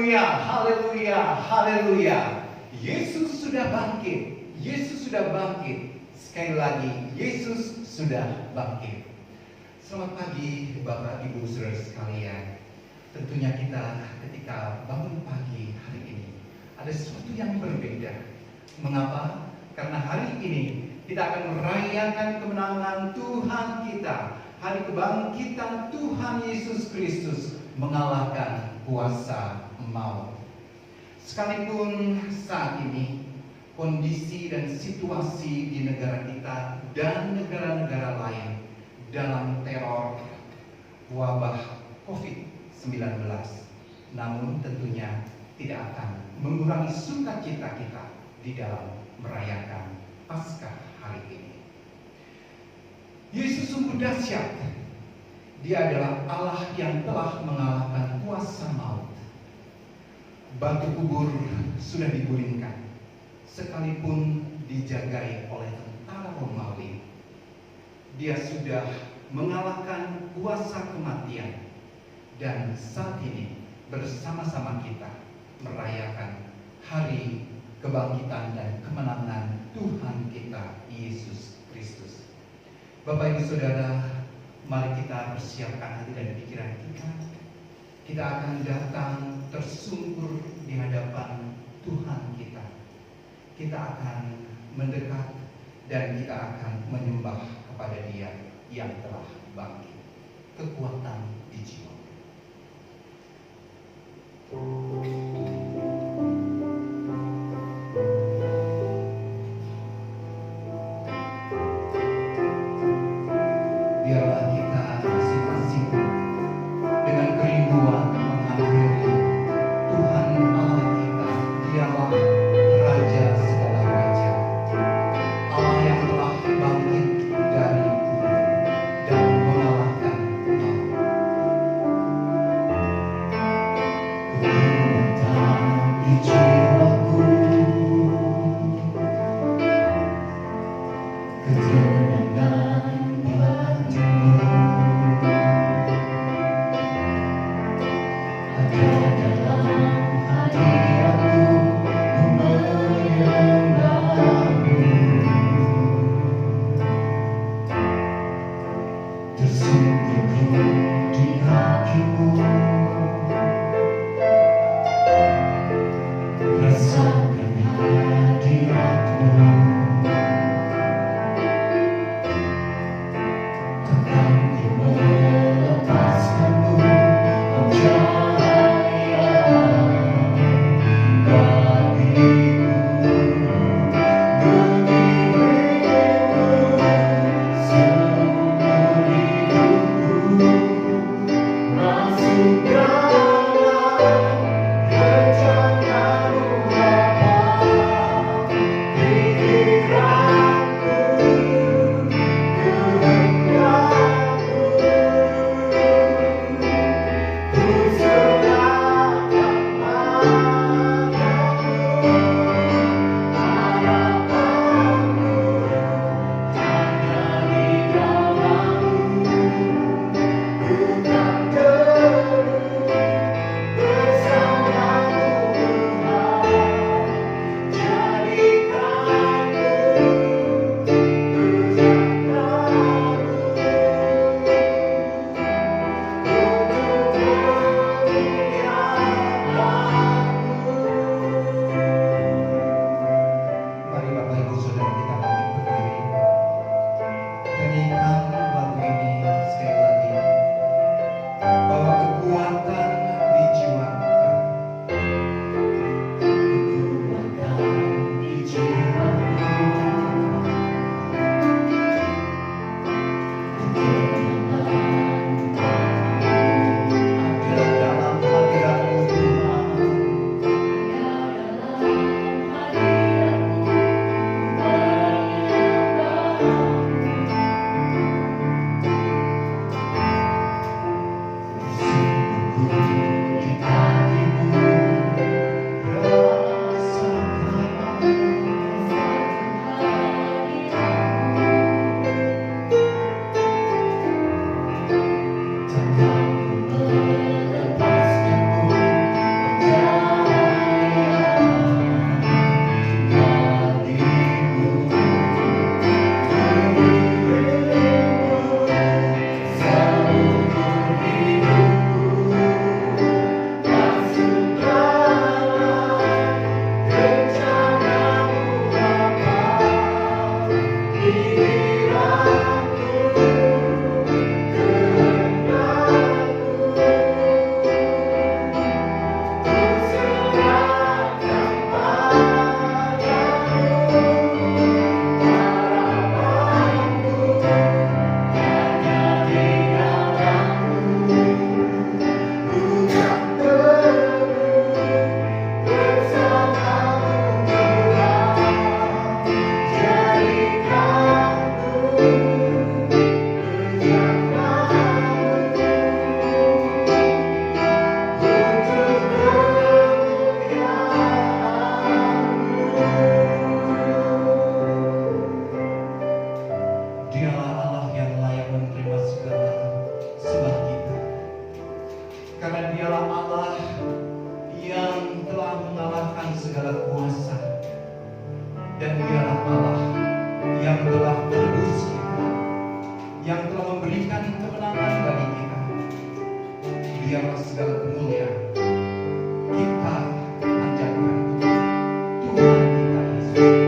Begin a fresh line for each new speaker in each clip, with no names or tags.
Haleluya, haleluya, haleluya. Yesus sudah bangkit. Yesus sudah bangkit. Sekali lagi, Yesus sudah bangkit. Selamat pagi Bapak Ibu Saudara sekalian. Tentunya kita ketika bangun pagi hari ini ada sesuatu yang berbeda. Mengapa? Karena hari ini kita akan merayakan kemenangan Tuhan kita. Hari kebangkitan Tuhan Yesus Kristus mengalahkan kuasa maut. Sekalipun saat ini kondisi dan situasi di negara kita dan negara-negara lain dalam teror wabah COVID-19, namun tentunya tidak akan mengurangi sukacita kita di dalam merayakan Paskah hari ini. Yesus sungguh dahsyat. Dia adalah Allah yang telah mengalahkan kuasa maut. Batu kubur sudah digulingkan, sekalipun dijagai oleh tentara Romawi. Dia sudah mengalahkan kuasa kematian, dan saat ini bersama-sama kita merayakan hari kebangkitan dan kemenangan Tuhan kita Yesus Kristus. Bapak Ibu Saudara, mari kita persiapkan hati dan pikiran kita. Kita akan datang tersungkur di hadapan Tuhan kita. Kita akan mendekat dan kita akan menyembah kepada Dia yang telah bangkit. Kekuatan di jiwa. Biarlah kita masing-masing dengan kerinduan mengakhiri Tuhan Allah kita. Dialah Raja segala raja, Allah yang telah bangkit dari kubur dan mengalahkan maut. Kekuatan di jiwaku, ketenangan batin. Dialah Allah yang layak menerima segala sembah kita. Karena Dialah Allah yang telah mengalahkan segala kuasa. Dan Dialah Allah yang telah menebus kita, yang telah memberikan kemenangan bagi kita. Dialah segala kemuliaan. Kita panjatkan Tuhan kita Yesus.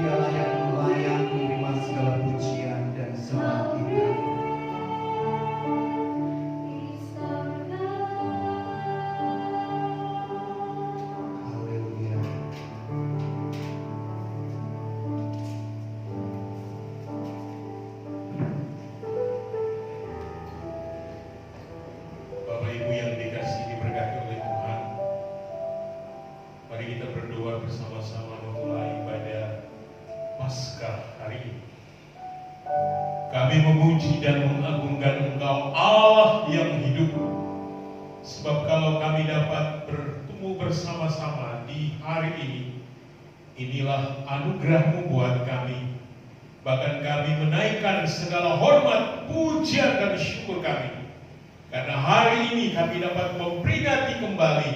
Dialah yang layak menerima segala pujian dan sembah kita. Haleluya.
Bapak Ibu yang dikasihi diberkati oleh Tuhan, mari kita berdoa bersama-sama memulai ibadah Paskah hari ini. Kami memuji dan mengagungkan Engkau Allah yang hidup. Sebab kalau kami dapat bertemu bersama-sama di hari ini, inilah anugerah-Mu buat kami. Bahkan kami menaikkan segala hormat, pujian dan syukur kami. Karena hari ini kami dapat memperingati kembali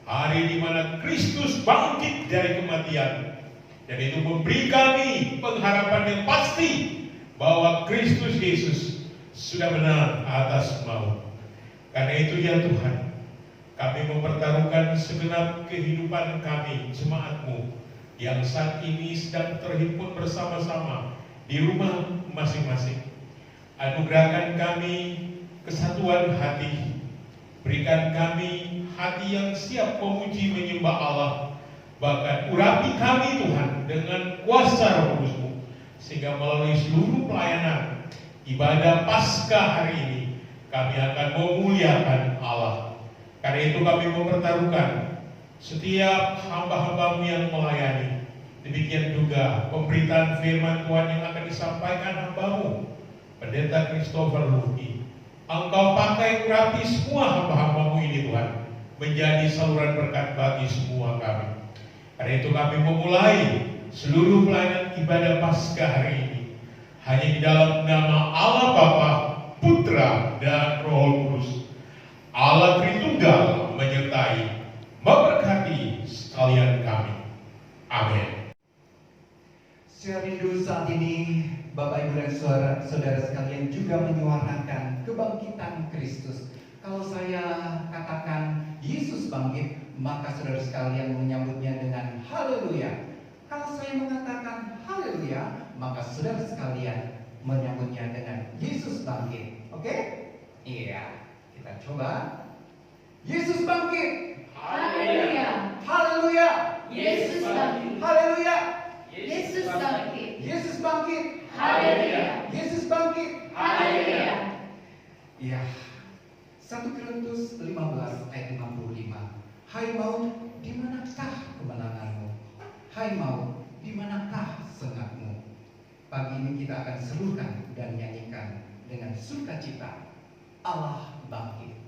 hari di mana Kristus bangkit dari kematian. Dan itu memberi kami pengharapan yang pasti bahwa Kristus Yesus sudah menang atas maut. Karena itu ya Tuhan, kami mempertaruhkan segenap kehidupan kami, jemaat-Mu yang saat ini sedang terhimpun bersama-sama di rumah masing-masing. Anugerahkan kami kesatuan hati, berikan kami hati yang siap memuji menyembah Allah. Bahkan urapi kami Tuhan dengan kuasa Roh Kudus-Mu, sehingga melalui seluruh pelayanan ibadah Paskah hari ini kami akan memuliakan Allah. Karena itu kami mempertaruhkan setiap hamba-hamba-Mu yang melayani. Demikian juga pemberitaan firman Tuhan yang akan disampaikan hamba-Mu, Pendeta Christopher Luki. Engkau pakai urapi semua hamba-hamba-Mu ini Tuhan, menjadi saluran berkat bagi semua kami. Karena itu kami memulai seluruh pelayanan ibadah Paskah hari ini hanya di dalam nama Allah Bapa, Putra, dan Roh Kudus. Allah Tritunggal menyertai, memberkati sekalian kami. Amin.
Saya rindu saat ini Bapak Ibu dan saudara sekalian juga menyuarakan kebangkitan Kristus. Kalau saya katakan Yesus bangkit, maka saudara sekalian menyambutnya dengan haleluya. Kalau saya mengatakan haleluya, maka saudara sekalian menyambutnya dengan Yesus bangkit. Oke? Iya. Kita coba. Yesus bangkit.
Haleluya.
Haleluya.
Yesus bangkit.
Haleluya.
Yesus bangkit.
Yesus bangkit.
Haleluya.
Yesus bangkit.
Haleluya.
Ya. 1 Korintus 15 ayat 55. Hai maut, di manakah kemenanganmu? Hai maut, di manakah sengatmu? Pagi ini kita akan serukan dan nyanyikan dengan sukacita. Allah bangkit.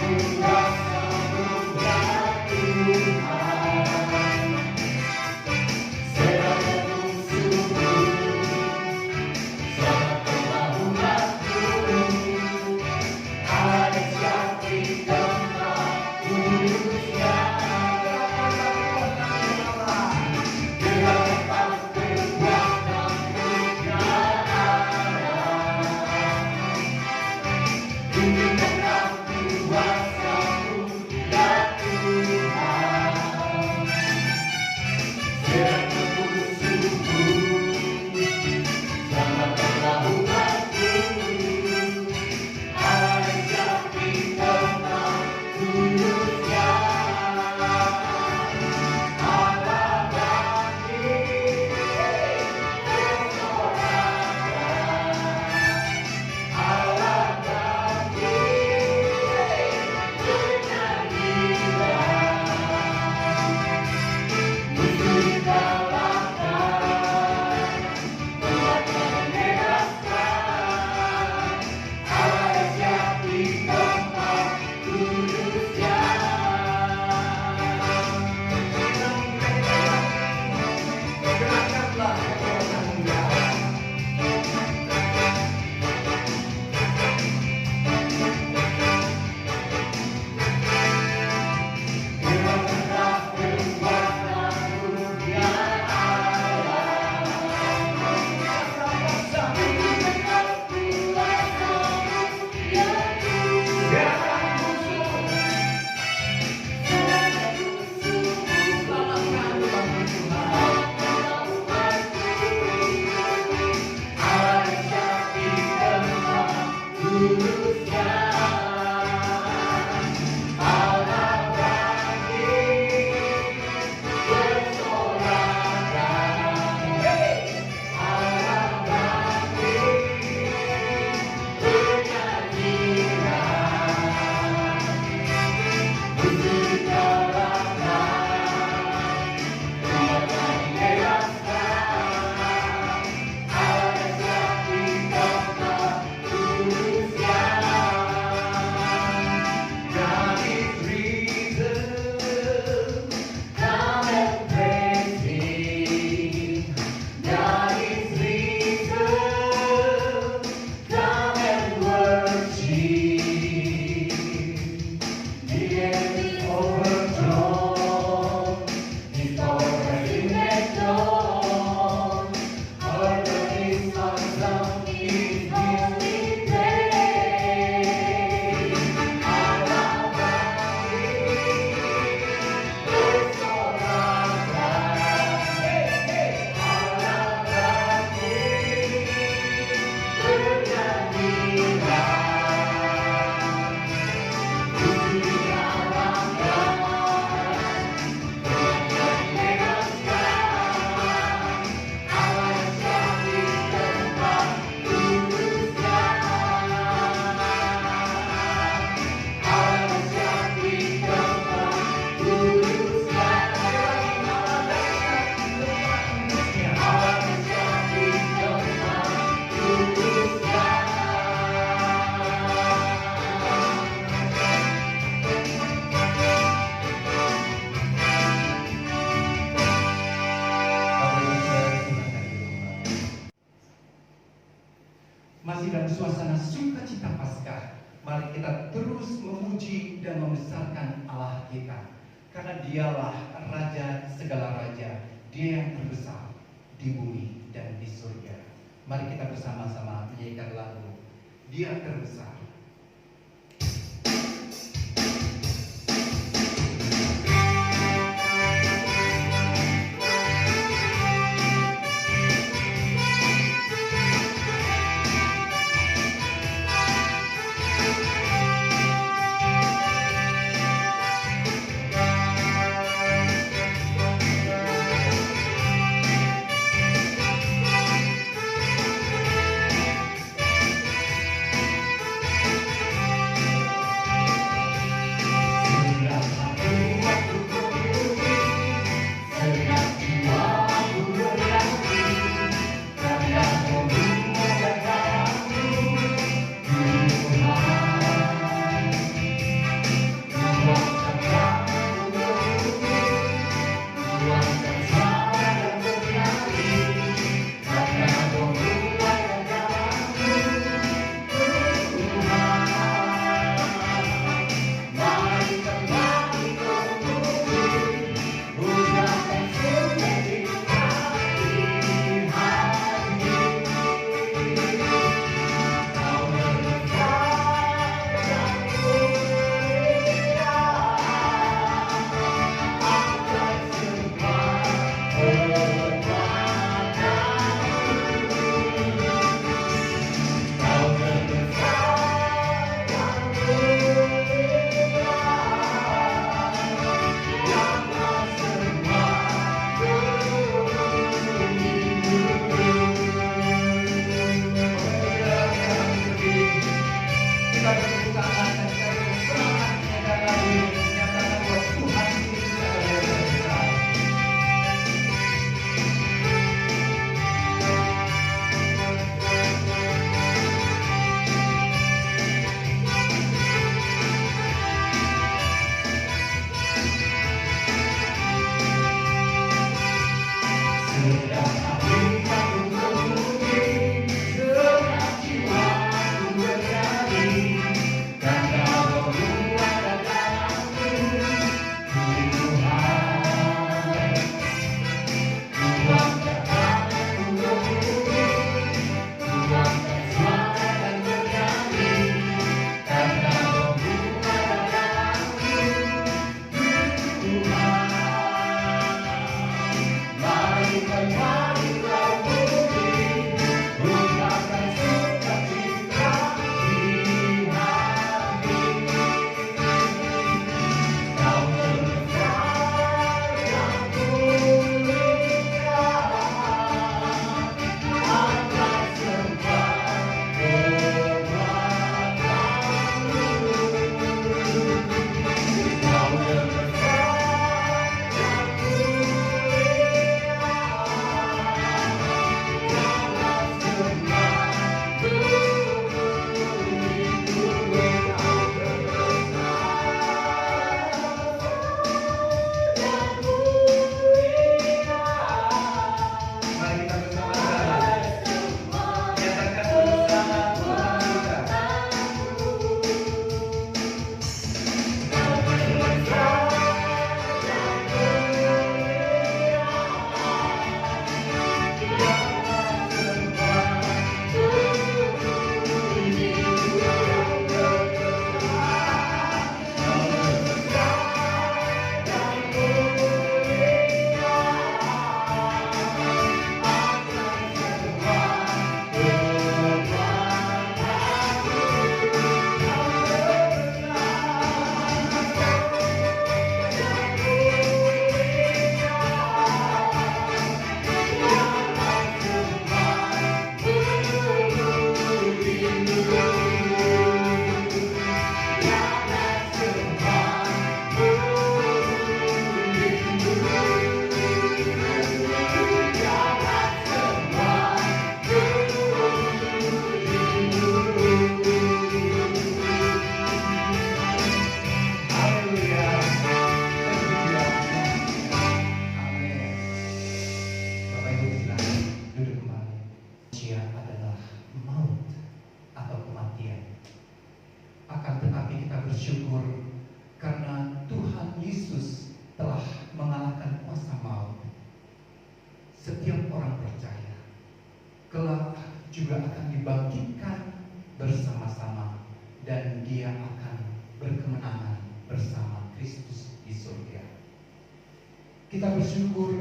Ku
Mari kita terus memuji dan membesarkan Allah kita, karena Dialah Raja segala raja, Dia yang terbesar di bumi dan di surga. Mari kita bersama-sama menyanyikan lagu Dia Terbesar.
Dia
juga akan dibangkitkan bersama-sama dan dia akan berkemenangan bersama Kristus di surga. Kita bersyukur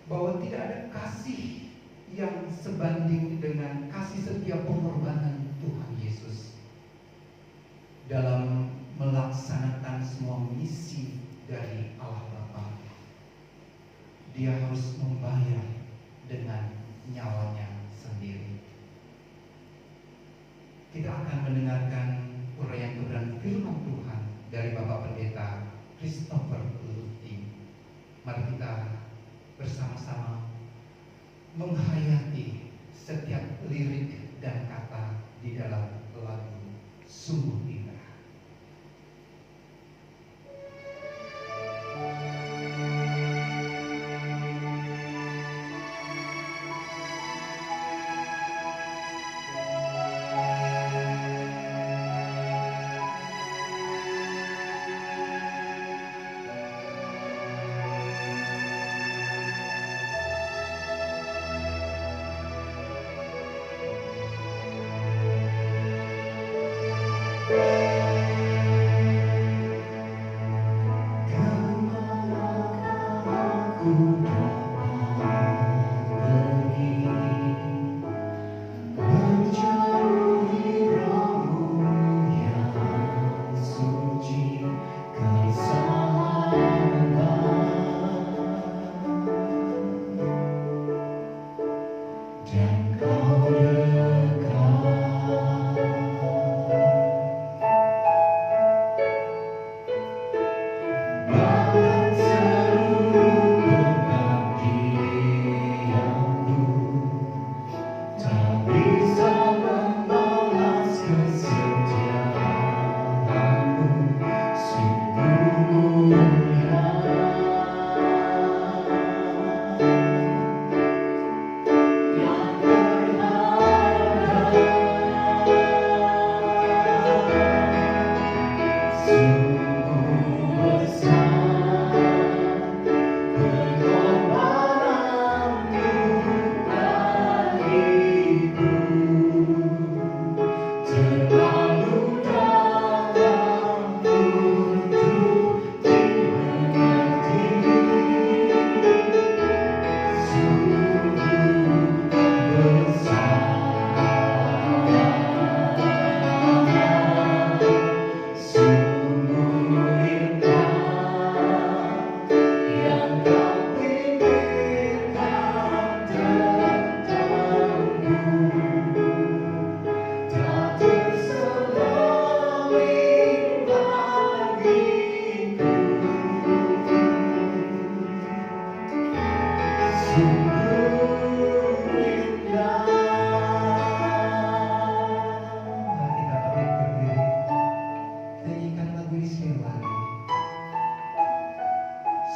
bahwa tidak ada kasih yang sebanding dengan kasih setia pengorbanan Tuhan Yesus dalam melaksanakan semua misi dari Allah Bapa. Dia harus membayar dengan nyawanya sendiri. Kita akan mendengarkan uraian kebenaran firman Tuhan dari Bapak Pendeta Christopher Luti. Mari kita bersama-sama menghayati setiap lirik dan kata di dalam lagu Sungguh Indah.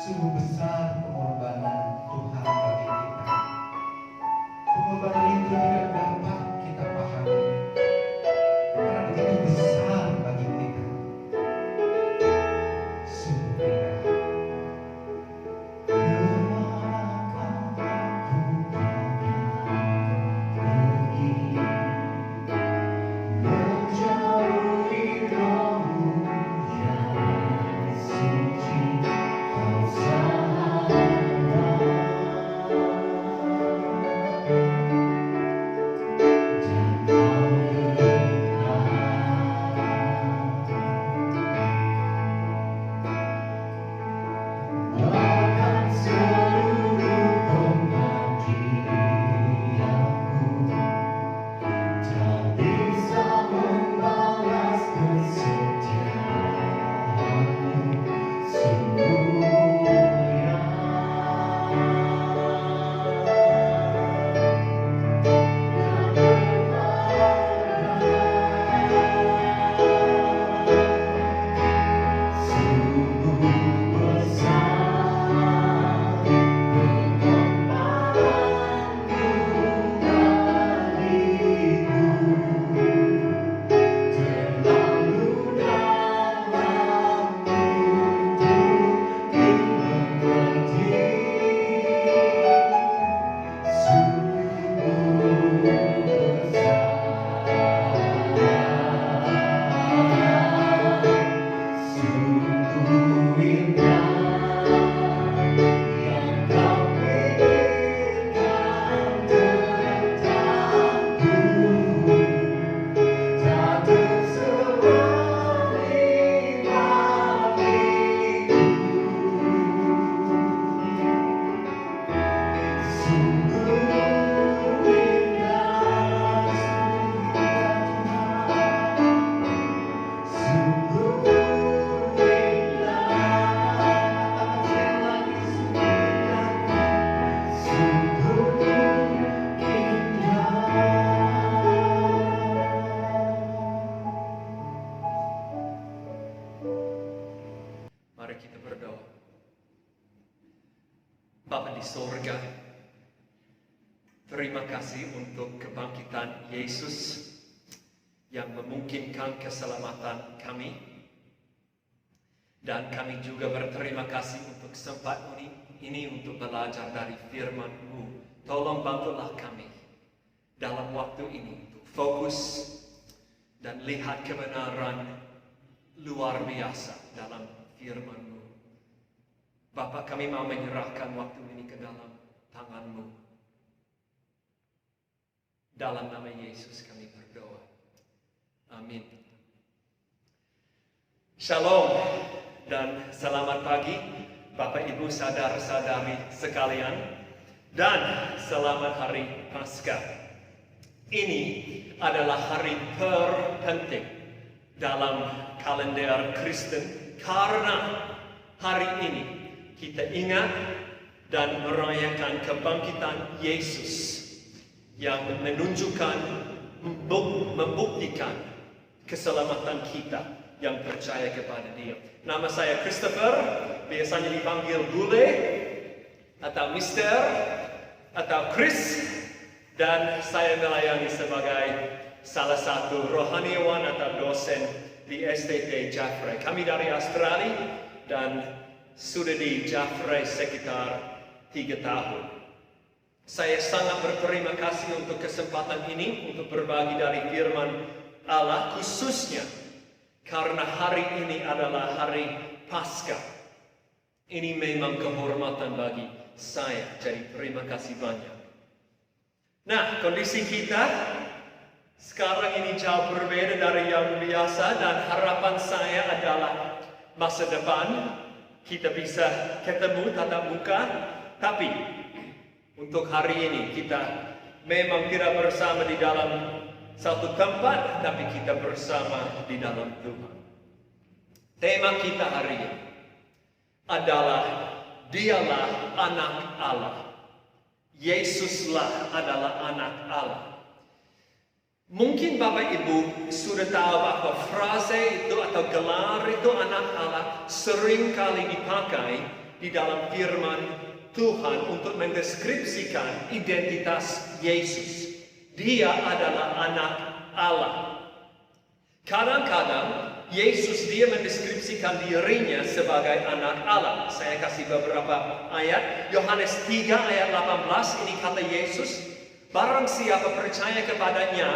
Sungguh besar pengorbanan Tuhan bagi kita. Pengorbanan itu tidak dapat kita pahami karena begitu besar bagi kita. Sungguh indah.
Kau Mari kita berdoa. Bapa di sorga, terima kasih untuk kebangkitan Yesus yang memungkinkan keselamatan kami. Dan kami juga berterima kasih untuk kesempatan ini untuk belajar dari firman-Mu. Tolong bantulah kami dalam waktu ini untuk fokus dan lihat kebenaran luar biasa dalam firman-Mu. Bapa, kami mau menyerahkan waktu ini ke dalam tangan-Mu. Dalam nama Yesus kami berdoa. Amin. Shalom dan selamat pagi Bapak Ibu saudara-saudari sekalian, dan selamat hari Paskah. Ini adalah hari terpenting dalam kalender Kristen karena hari ini kita ingat dan merayakan kebangkitan Yesus yang menunjukkan, membuktikan keselamatan kita yang percaya kepada Dia. Nama saya Christopher, biasanya dipanggil Bule, atau Mister, atau Chris, dan saya melayani sebagai salah satu rohaniawan atau dosen di STT Jaffrey. Kami dari Australia dan sudah di Jaffrey sekitar 3 tahun. Saya sangat berterima kasih untuk kesempatan ini untuk berbagi dari firman Allah, khususnya karena hari ini adalah hari Paskah. Ini memang kehormatan bagi saya, jadi terima kasih banyak. Nah, kondisi kita sekarang ini jauh berbeda dari yang biasa, dan harapan saya adalah masa depan kita bisa ketemu tatap muka. Tapi untuk hari ini kita memang tidak bersama di dalam satu tempat, tapi kita bersama di dalam Tuhan. Tema kita hari ini adalah Dialah Anak Allah. Yesuslah adalah Anak Allah. Mungkin Bapak Ibu sudah tahu bahwa frase itu atau gelar itu Anak Allah sering kali dipakai di dalam firman Tuhan untuk mendeskripsikan identitas Yesus. Dia adalah Anak Allah. Kadang-kadang Yesus dia mendeskripsikan dirinya sebagai Anak Allah. Saya kasih beberapa ayat. Yohanes 3 ayat 18, ini kata Yesus, barang siapa percaya kepadanya,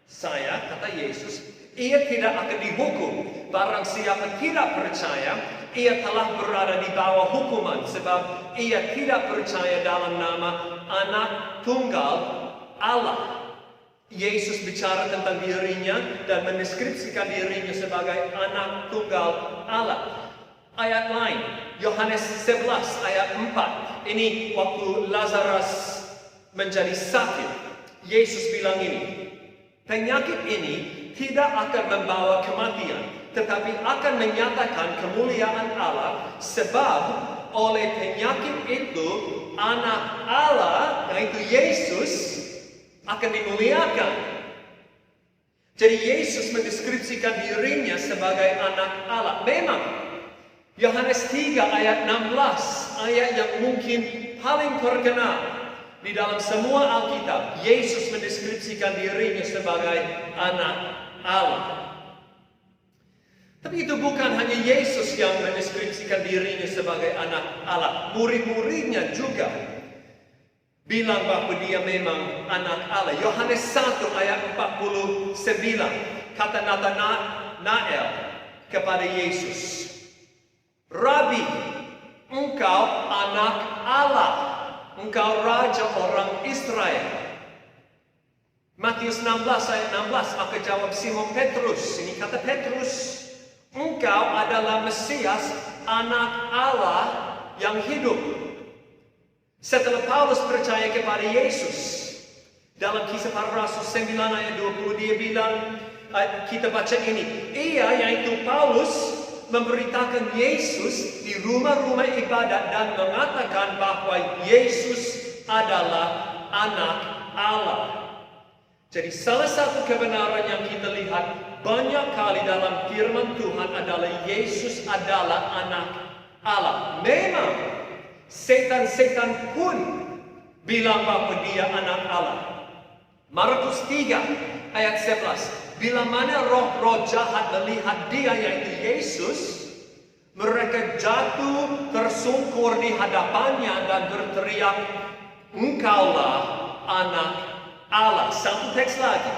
saya, kata Yesus, ia tidak akan dihukum. Barang siapa tidak percaya, ia telah berada di bawah hukuman, sebab ia tidak percaya dalam nama Anak Tunggal Allah. Yesus bicara tentang dirinya dan mendeskripsikan dirinya sebagai Anak Tunggal Allah. Ayat lain, Yohanes 11 ayat 4. Ini waktu Lazarus menjadi sakit. Yesus bilang ini, penyakit ini tidak akan membawa kematian, tetapi akan menyatakan kemuliaan Allah, sebab oleh penyakit itu Anak Allah, yaitu Yesus, akan dimuliakan. Jadi Yesus mendeskripsikan dirinya sebagai Anak Allah. Memang Yohanes 3 ayat 16, ayat yang mungkin paling terkenal di dalam semua Alkitab. Yesus mendeskripsikan dirinya sebagai Anak Allah. Tapi itu bukan hanya Yesus yang mendeskripsikan dirinya sebagai Anak Allah. Murid-muridnya juga bilang bahwa dia memang Anak Allah. Yohanes 1 ayat 49, kata Nathanael kepada Yesus, Rabi, engkau Anak Allah, engkau Raja orang Israel. Matius 16 ayat 16, maka jawab Simon Petrus, ini kata Petrus, engkau adalah Mesias, Anak Allah yang hidup. Setelah Paulus percaya kepada Yesus, dalam Kisah Para Rasul 9 ayat 20 dia bilang, kita baca ini, ia yaitu Paulus memberitakan Yesus di rumah-rumah ibadat dan mengatakan bahwa Yesus adalah Anak Allah. Jadi salah satu kebenaran yang kita lihat banyak kali dalam firman Tuhan adalah Yesus adalah anak Allah. Memang setan-setan pun bilang bahwa dia anak Allah. Markus 3 ayat 11. Bila mana roh-roh jahat melihat dia, yaitu Yesus, mereka jatuh tersungkur di hadapannya dan berteriak, "Engkaulah anak Allah." Satu teks lagi,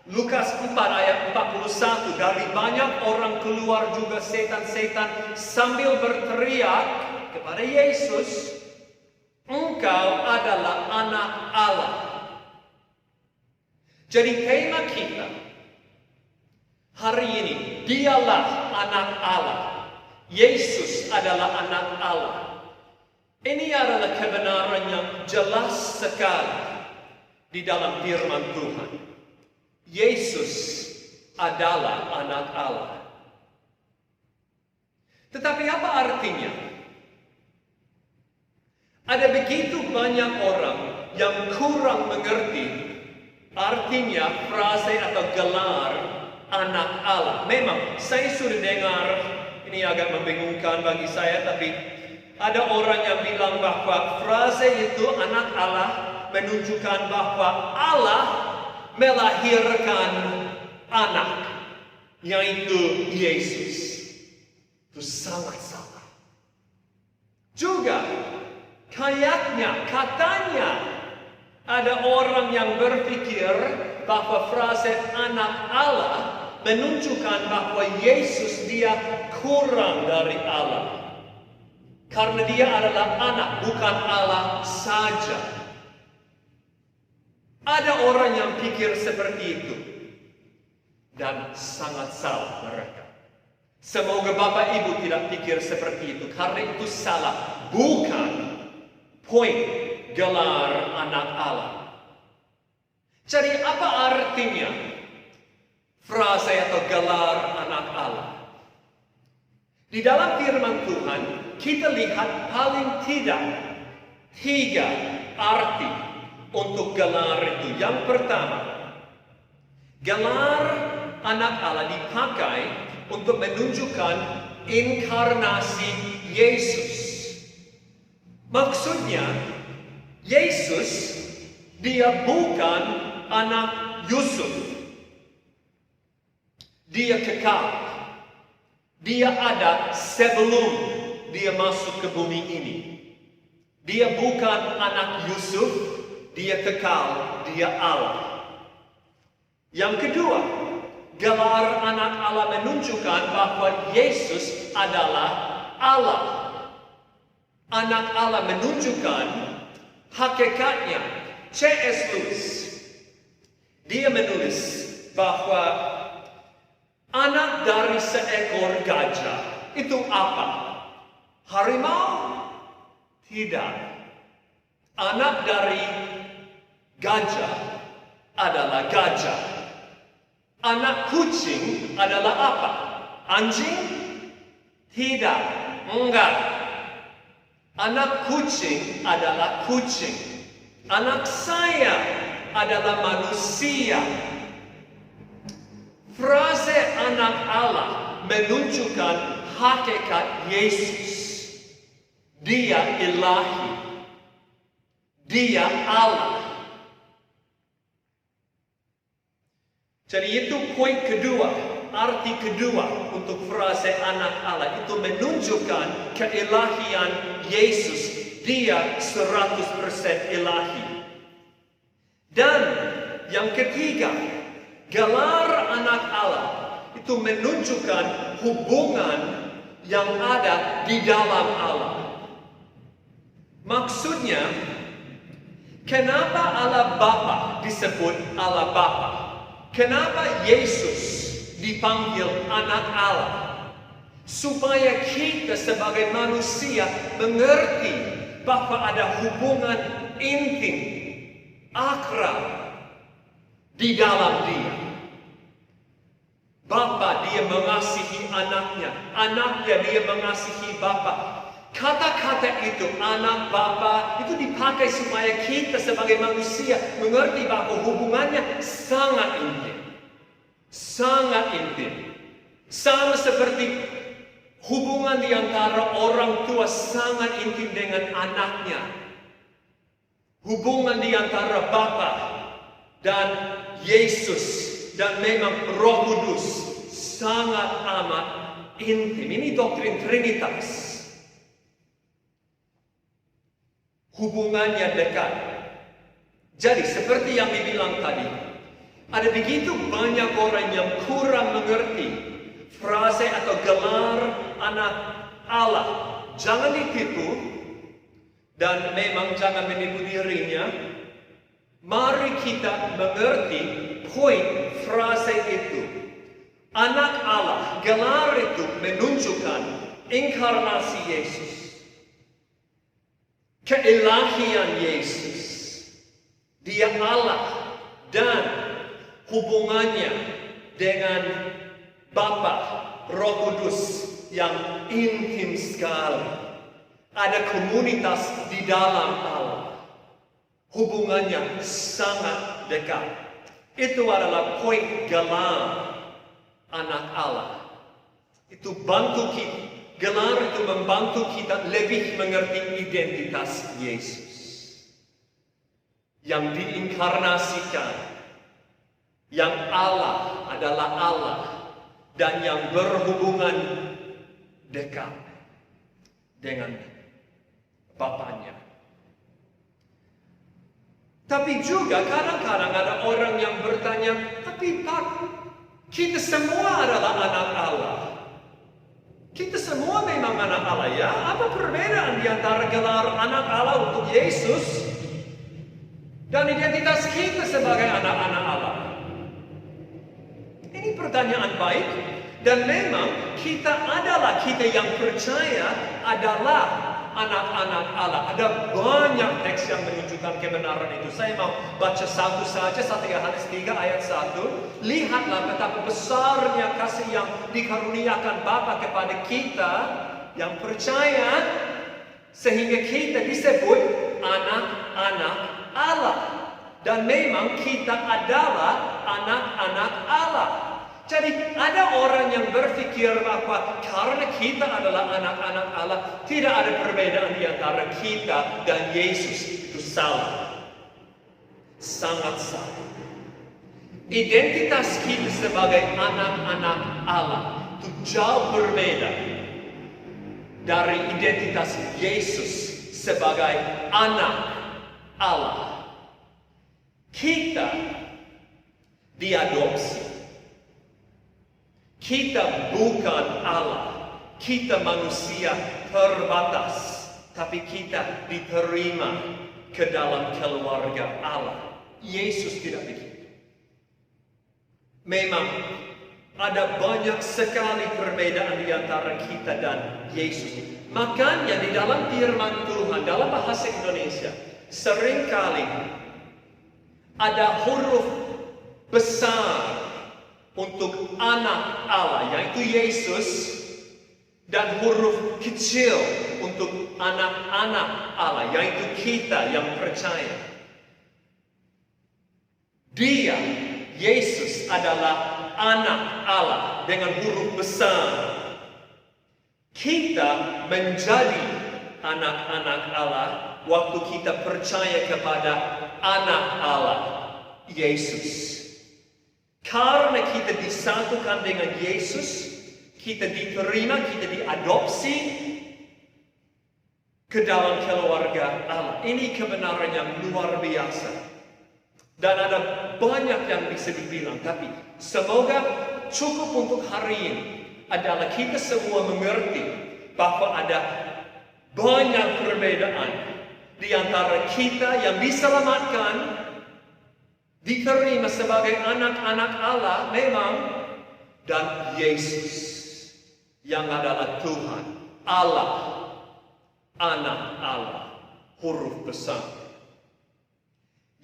Lukas 4 ayat 41. Dari banyak orang keluar juga setan-setan sambil berteriak kepada Yesus, "Engkau adalah anak Allah." Jadi tema kita hari ini, dialah anak Allah. Yesus adalah anak Allah. Ini adalah kebenaran yang jelas sekali di dalam firman Tuhan. Yesus adalah anak Allah. Tetapi apa artinya? Ada begitu banyak orang yang kurang mengerti artinya frase atau gelar anak Allah. Memang saya sudah dengar, ini agak membingungkan bagi saya, tapi ada orang yang bilang bahwa frase itu anak Allah menunjukkan bahwa Allah melahirkan anak, yaitu Yesus. Itu sangat salah. Juga katanya ada orang yang berpikir bahwa frase anak Allah menunjukkan bahwa Yesus dia kurang dari Allah. Karena dia adalah anak, bukan Allah saja. Ada orang yang pikir seperti itu. Dan sangat salah mereka. Semoga Bapak Ibu tidak pikir seperti itu. Karena itu salah. Bukan poin gelar anak Allah. Jadi apa artinya frase atau gelar anak Allah? Di dalam firman Tuhan, kita lihat paling tidak 3 arti untuk gelar itu. Yang pertama, gelar anak Allah dipakai untuk menunjukkan inkarnasi Yesus. Maksudnya, Yesus dia bukan anak Yusuf. Dia kekal. Dia ada sebelum dia masuk ke bumi ini. Dia bukan anak Yusuf, dia kekal, dia Allah. Yang kedua, gelar anak Allah menunjukkan bahwa Yesus adalah Allah. Anak Allah menunjukkan hakikatnya. C.S. Lewis, dia menulis bahwa anak dari seekor gajah itu apa? Harimau? Tidak. Anak dari gajah adalah gajah. Anak kucing adalah apa? Anjing? Tidak. Enggak. Anak kucing adalah kucing. Anak saya adalah manusia. Frase anak Allah menunjukkan hakikat Yesus. Dia ilahi. Dia Allah. Jadi itu poin kedua, arti kedua untuk frase anak Allah. Itu menunjukkan keilahian Yesus. Dia 100% ilahi. Dan yang ketiga, gelar anak Allah itu menunjukkan hubungan yang ada di dalam Allah. Maksudnya, kenapa Allah Bapa disebut Allah Bapa? Kenapa Yesus dipanggil anak Allah? Supaya kita sebagai manusia mengerti bahwa ada hubungan intim, akrab di dalam Dia. Bapa dia mengasihi anaknya, anaknya dia mengasihi Bapa. Kata-kata itu, anak, Bapa, itu dipakai supaya kita sebagai manusia mengerti bahwa hubungannya sangat intim. Sangat intim. Sama seperti hubungan di antara orang tua sangat intim dengan anaknya. Hubungan di antara Bapa dan Yesus dan memang Roh Kudus sangat amat intim. Ini doktrin Trinitas. Hubungannya dekat. Jadi seperti yang dibilang tadi, ada begitu banyak orang yang kurang mengerti frase atau gelar anak Allah. Jangan ditipu dan memang jangan menipu dirinya. Mari kita mengerti poin frase itu. Anak Allah, gelar itu menunjukkan inkarnasi Yesus. Keilahian Yesus. Dia Allah dan hubungannya dengan Bapa, Roh Kudus yang intim sekali. Ada komunitas di dalam Allah. Hubungannya sangat dekat. Itu adalah poin gelar anak Allah. Itu bantu kita. Gelar itu membantu kita lebih mengerti identitas Yesus. Yang diinkarnasikan. Yang Allah adalah Allah. Dan yang berhubungan dekat dengan Bapaknya. Tapi juga kadang-kadang ada orang yang bertanya, tapi Pak, kita semua adalah anak Allah. Kita semua memang anak Allah ya. Apa perbedaan di antara gelar anak Allah untuk Yesus dan identitas kita sebagai anak-anak Allah? Ini pertanyaan baik. Dan memang kita yang percaya adalah anak-anak Allah. Ada banyak teks yang menunjukkan kebenaran itu. Saya mau baca satu saja, 1 Yohanes 3 ayat 1. Lihatlah betapa besarnya kasih yang dikaruniakan Bapa kepada kita yang percaya, sehingga kita disebut anak-anak Allah. Dan memang kita adalah anak-anak Allah. Jadi ada orang yang berpikir bahwa karena kita adalah anak-anak Allah, tidak ada perbedaan di antara kita dan Yesus. Itu salah. Sangat salah. Identitas kita sebagai anak-anak Allah itu jauh berbeda dari identitas Yesus sebagai anak Allah. Kita diadopsi. Kita bukan Allah. Kita manusia terbatas. Tapi kita diterima ke dalam keluarga Allah. Yesus tidak begitu. Memang ada banyak sekali perbedaan di antara kita dan Yesus. Makanya di dalam firman Tuhan, dalam bahasa Indonesia, seringkali ada huruf besar untuk anak Allah, yaitu Yesus, dan huruf kecil untuk anak-anak Allah, yaitu kita yang percaya. Dia, Yesus, adalah anak Allah dengan huruf besar. Kita menjadi anak-anak Allah waktu kita percaya kepada anak Allah, Yesus. Karena kita disatukan dengan Yesus, kita diterima, kita diadopsi ke dalam keluarga Allah. Ini kebenaran yang luar biasa. Dan ada banyak yang bisa dibilang, tapi semoga cukup untuk hari ini adalah kita semua mengerti bahwa ada banyak perbedaan di antara kita yang diselamatkan, diterima sebagai anak-anak Allah memang, dan Yesus yang adalah Tuhan, Allah, anak Allah, huruf besar.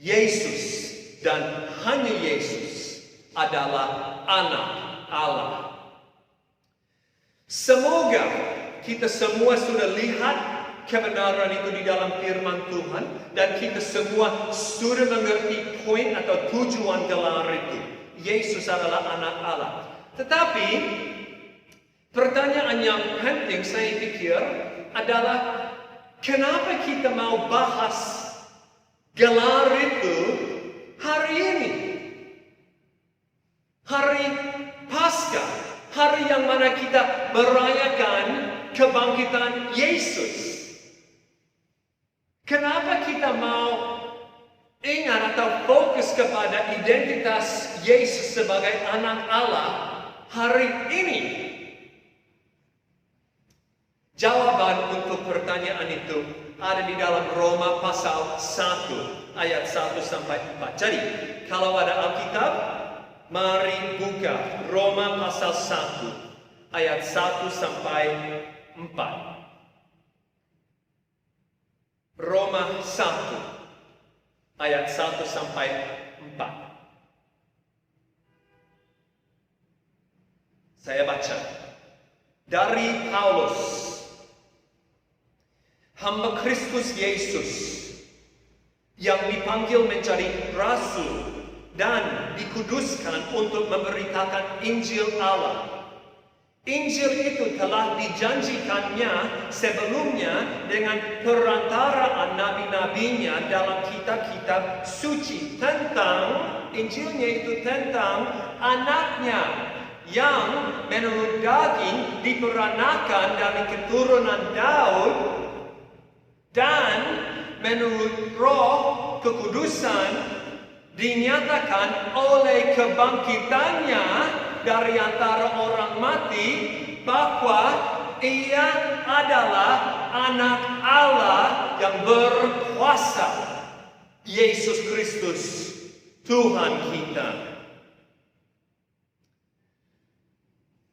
Yesus dan hanya Yesus adalah anak Allah. Semoga kita semua sudah lihat kebenaran itu di dalam firman Tuhan, dan kita semua sudah mengerti poin atau tujuan gelar itu. Yesus adalah anak Allah. Tetapi pertanyaan yang penting saya pikir adalah kenapa kita mau bahas gelar itu hari ini? Hari Paskah, hari yang mana kita merayakan kebangkitan Yesus. Kenapa kita mau ingat atau fokus kepada identitas Yesus sebagai anak Allah hari ini? Jawaban untuk pertanyaan itu ada di dalam Roma pasal 1 ayat 1 sampai 4. Jadi, kalau ada Alkitab, mari buka Roma pasal 1 ayat 1 sampai 4. Roma 1 ayat 1 sampai 4. Saya baca. Dari Paulus, hamba Kristus Yesus, yang dipanggil menjadi rasul dan dikuduskan untuk memberitakan Injil Allah. Injil itu telah dijanjikannya sebelumnya dengan perantaraan nabi-nabinya dalam kitab-kitab suci tentang Injilnya itu tentang anaknya yang menurut daging diperanakan dari keturunan Daud dan menurut roh kekudusan dinyatakan oleh kebangkitannya dari antara orang mati bahwa ia adalah anak Allah yang berkuasa, Yesus Kristus Tuhan kita.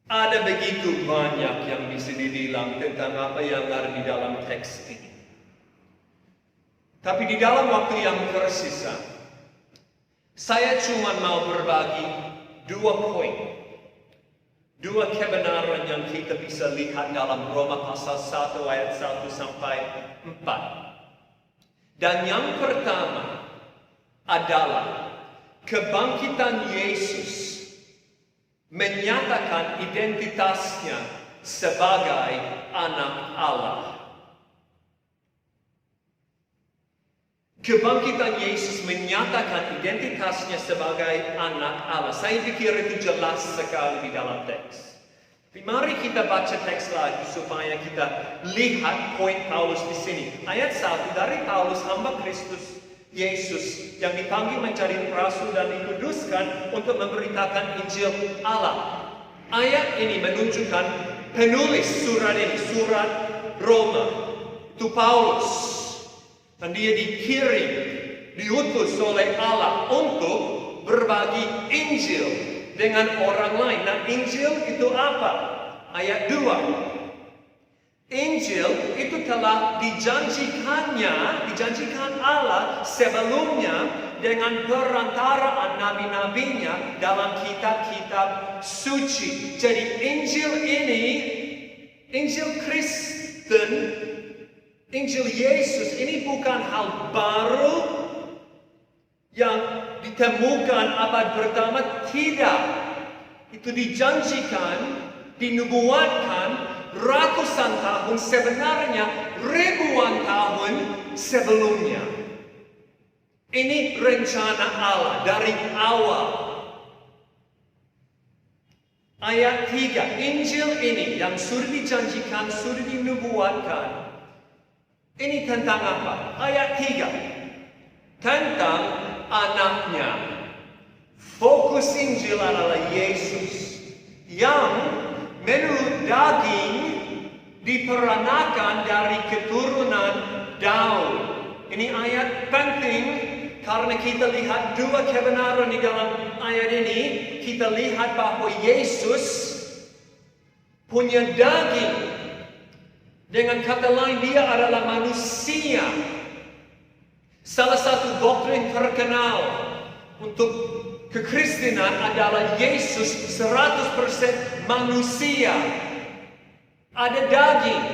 Ada begitu banyak yang bisa dibilang tentang apa yang ada di dalam teks ini. Tapi di dalam waktu yang tersisa, saya cuma mau berbagi 2 poin. 2 kebenaran yang kita bisa lihat dalam Roma pasal 1 ayat 1 sampai 4. Dan yang pertama adalah kebangkitan Yesus menyatakan identitasnya sebagai anak Allah. Kebangkitan Yesus menyatakan identitasnya sebagai anak Allah. Saya pikir itu jelas sekali di dalam teks. Tapi mari kita baca teks lagi supaya kita lihat poin Paulus di sini. Ayat 1 dari Paulus, hamba Kristus Yesus yang dipanggil menjadi rasul dan dikuduskan untuk memberitakan Injil Allah. Ayat ini menunjukkan penulis surat ini, surat Roma, itu Paulus. Dan dia dikirim, diutus oleh Allah untuk berbagi Injil dengan orang lain. Nah, Injil itu apa? Ayat 2. Injil itu telah dijanjikan Allah sebelumnya dengan perantaraan nabi-nabinya dalam kitab-kitab suci. Jadi Injil ini, Injil Kristen, Injil Yesus ini bukan hal baru yang ditemukan abad pertama, tidak. Itu dijanjikan, dinubuatkan ratusan tahun, sebenarnya ribuan tahun sebelumnya. Ini rencana Allah dari awal. Ayat 3, Injil ini yang sudah dijanjikan, sudah dinubuatkan. Ini tentang apa? Ayat 3. Tentang anaknya. Fokus Injil adalah Yesus yang menurut daging diperanakan dari keturunan Daud. Ini ayat penting karena kita lihat 2 kebenaran di dalam ayat ini. Kita lihat bahwa Yesus punya daging. Dengan kata lain, dia adalah manusia. Salah satu doktrin terkenal untuk kekristenan adalah Yesus 100% manusia. Ada daging.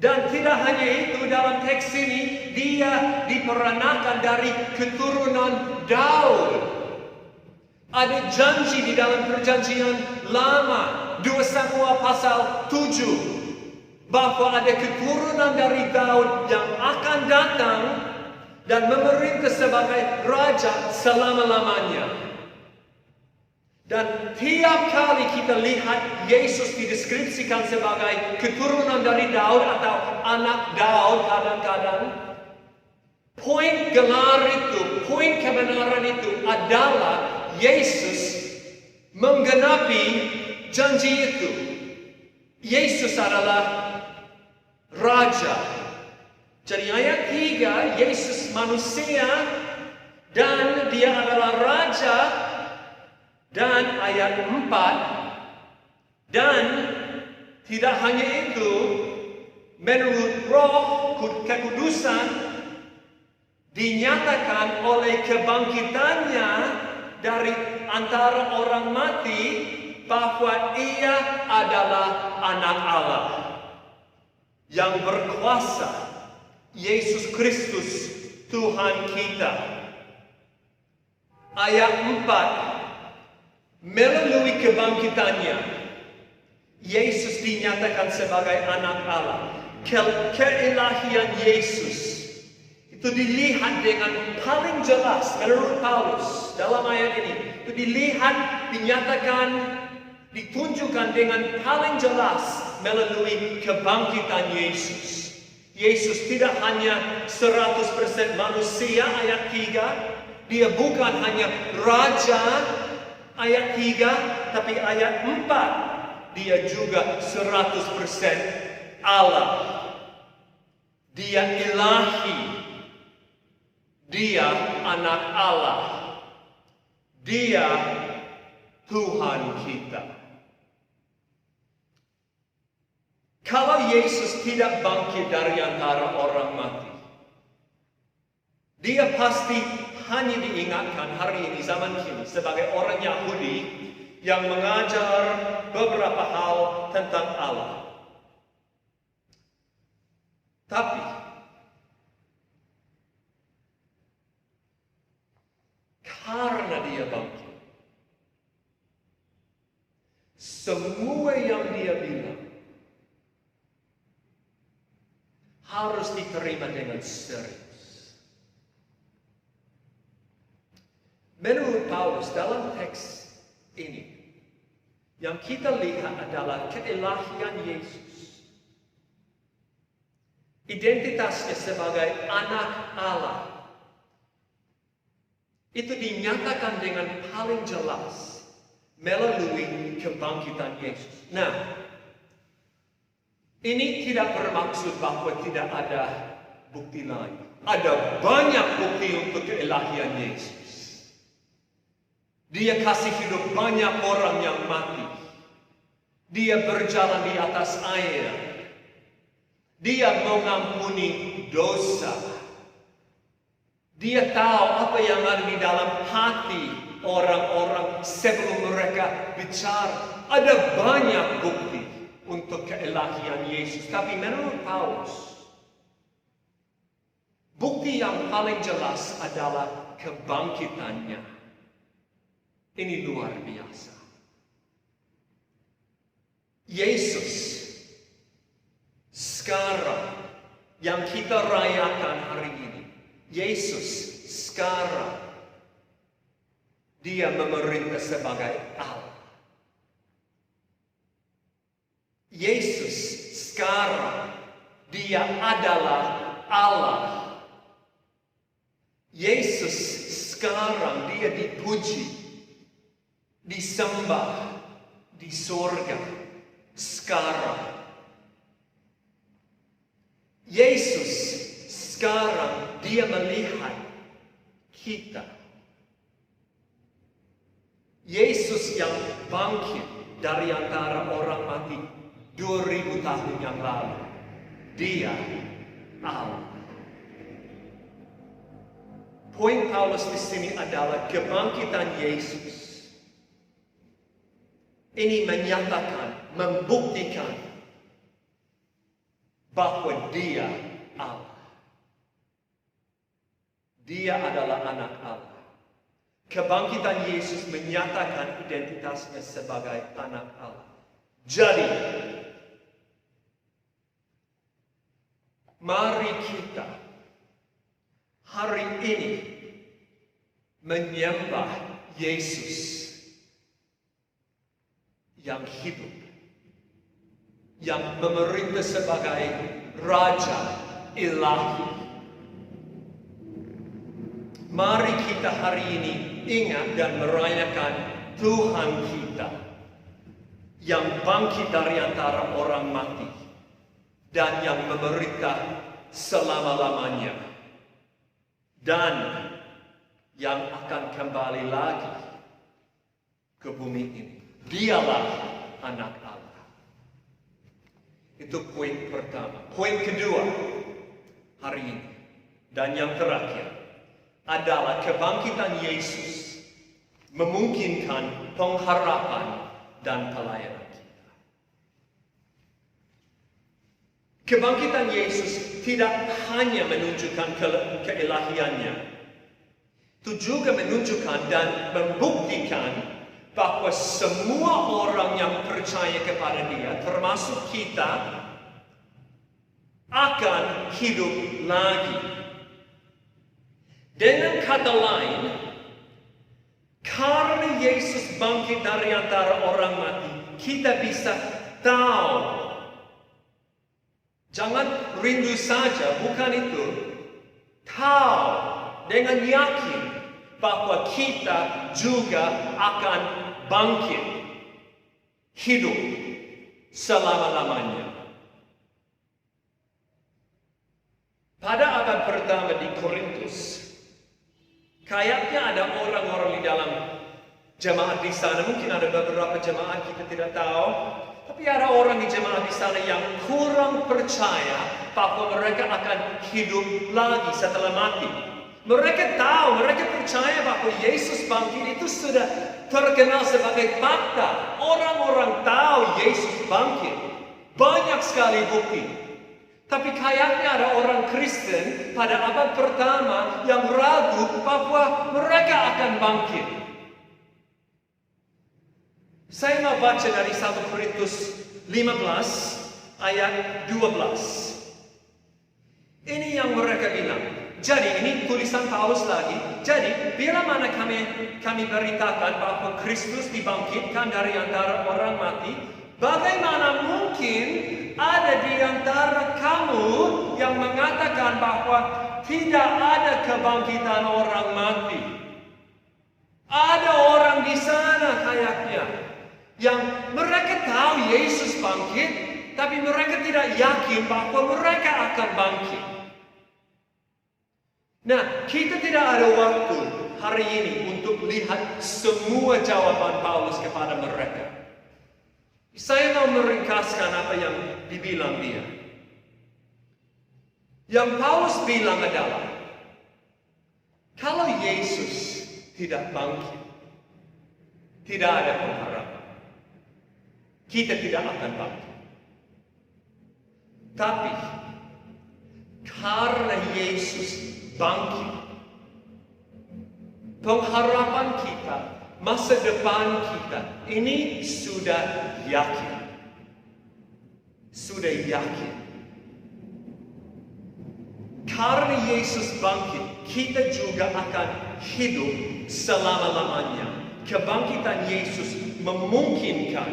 Dan tidak hanya itu, dalam teks ini, dia diperanakan dari keturunan Daud. Ada janji di dalam perjanjian lama, 2 Samuel pasal 7, bahwa ada keturunan dari Daud yang akan datang dan memerintah sebagai raja selama-lamanya. Dan tiap kali kita lihat Yesus dideskripsikan sebagai keturunan dari Daud atau anak Daud kadang-kadang, poin gelar itu, poin kebenaran itu adalah Yesus menggenapi janji itu. Yesus adalah Raja. Jadi ayat 3, Yesus manusia dan dia adalah Raja. Dan ayat 4, dan tidak hanya itu, menurut roh kekudusan dinyatakan oleh kebangkitannya dari antara orang mati bahwa ia adalah anak Allah yang berkuasa, Yesus Kristus Tuhan kita. Ayat 4, melalui kebangkitannya, Yesus dinyatakan sebagai anak Allah. Keilahian Yesus itu dilihat dengan paling jelas menurut Paulus dalam ayat ini. Itu dilihat, dinyatakan, ditunjukkan dengan paling jelas melalui kebangkitan Yesus. Yesus tidak hanya 100% manusia, ayat 3. Dia bukan hanya Raja, ayat 3, tapi ayat 4, dia juga 100% Allah. Dia ilahi. Dia anak Allah. Dia Tuhan kita. Kalau Yesus tidak bangkit dari antara orang mati, dia pasti hanya diingatkan hari ini, zaman kini, sebagai orang Yahudi yang mengajar beberapa hal tentang Allah. Tapi karena dia bangkit, semua yang dia bilang harus diterima dengan serius. Menurut Paulus dalam teks ini, yang kita lihat adalah keilahian Yesus. Identitasnya sebagai anak Allah. Itu dinyatakan dengan paling jelas melalui kebangkitan Yesus. Nah, ini tidak bermaksud bahwa tidak ada bukti lain. Ada banyak bukti untuk keilahian Yesus. Dia kasih hidup banyak orang yang mati. Dia berjalan di atas air. Dia mengampuni dosa. Dia tahu apa yang ada di dalam hati orang-orang sebelum mereka bicara. Ada banyak bukti untuk keilahian Yesus. Tapi menurut Paulus, bukti yang paling jelas adalah kebangkitannya. Ini luar biasa. Yesus sekarang yang kita rayakan hari ini, Yesus sekarang dia memerintah sebagai Allah. Yesus sekarang dia adalah Allah. Yesus sekarang dia dipuji, disembah di sorga sekarang. Yesus sekarang dia melihat kita. Yesus yang bangkit dari antara orang mati 2000 tahun yang lalu. Dia Allah. Poin Paulus di sini adalah kebangkitan Yesus. Ini menyatakan, membuktikan bahwa dia Allah. Dia adalah anak Allah. kebangkitan Yesus menyatakan identitasnya sebagai anak Allah. Jadi, mari kita hari ini menyembah Yesus yang hidup, yang memerintah sebagai Raja Ilahi. Mari kita hari ini ingat dan merayakan Tuhan kita yang bangkit dari antara orang mati dan yang memerintah selama-lamanya dan yang akan kembali lagi ke bumi ini. Dialah anak Allah. Itu poin pertama. Poin kedua hari ini dan yang terakhir adalah kebangkitan Yesus memungkinkan pengharapan dan pelayanan kita. Kebangkitan Yesus tidak hanya menunjukkan keilahiannya, itu juga menunjukkan dan membuktikan bahwa semua orang yang percaya kepada Dia, termasuk kita, akan hidup lagi. Dengan kata lain, karena Yesus bangkit dari antara orang mati, kita bisa tahu. Jangan rindu saja, bukan itu. Tahu dengan yakin bahwa kita juga akan bangkit, hidup selama-lamanya. Pada abad pertama di Korintus, kayaknya ada orang-orang di dalam jemaat di sana, mungkin ada beberapa jemaat kita tidak tahu, tapi ada orang di jemaat di sana yang kurang percaya bahwa mereka akan hidup lagi setelah mati. Mereka tahu, mereka percaya bahwa Yesus bangkit itu sudah terkenal sebagai fakta. Orang-orang tahu Yesus bangkit. Banyak sekali bukti. Tapi kayaknya ada orang Kristen pada abad pertama yang ragu bahwa mereka akan bangkit. Saya mau baca dari 1 Korintus 15 ayat 12. Ini yang mereka bilang. Jadi ini tulisan Paulus lagi. Jadi bila mana kami beritakan bahwa Kristus dibangkitkan dari antara orang mati, bagaimana mungkin ada di antara kamu yang mengatakan bahwa tidak ada kebangkitan orang mati? Ada orang di sana kayaknya yang mereka tahu Yesus bangkit, tapi mereka tidak yakin bahwa mereka akan bangkit. Nah, kita tidak ada waktu hari ini untuk lihat semua jawaban Paulus kepada mereka. Saya mau meringkaskan apa yang dibilang dia. Yang Paulus bilang adalah, kalau Yesus tidak bangkit, tidak ada pengharapan. Kita tidak akan bangkit. Tapi, karena Yesus bangkit, pengharapan kita, masa depan kita, ini sudah yakin. Sudah yakin. Karena Yesus bangkit, kita juga akan hidup selama-lamanya. Kebangkitan Yesus memungkinkan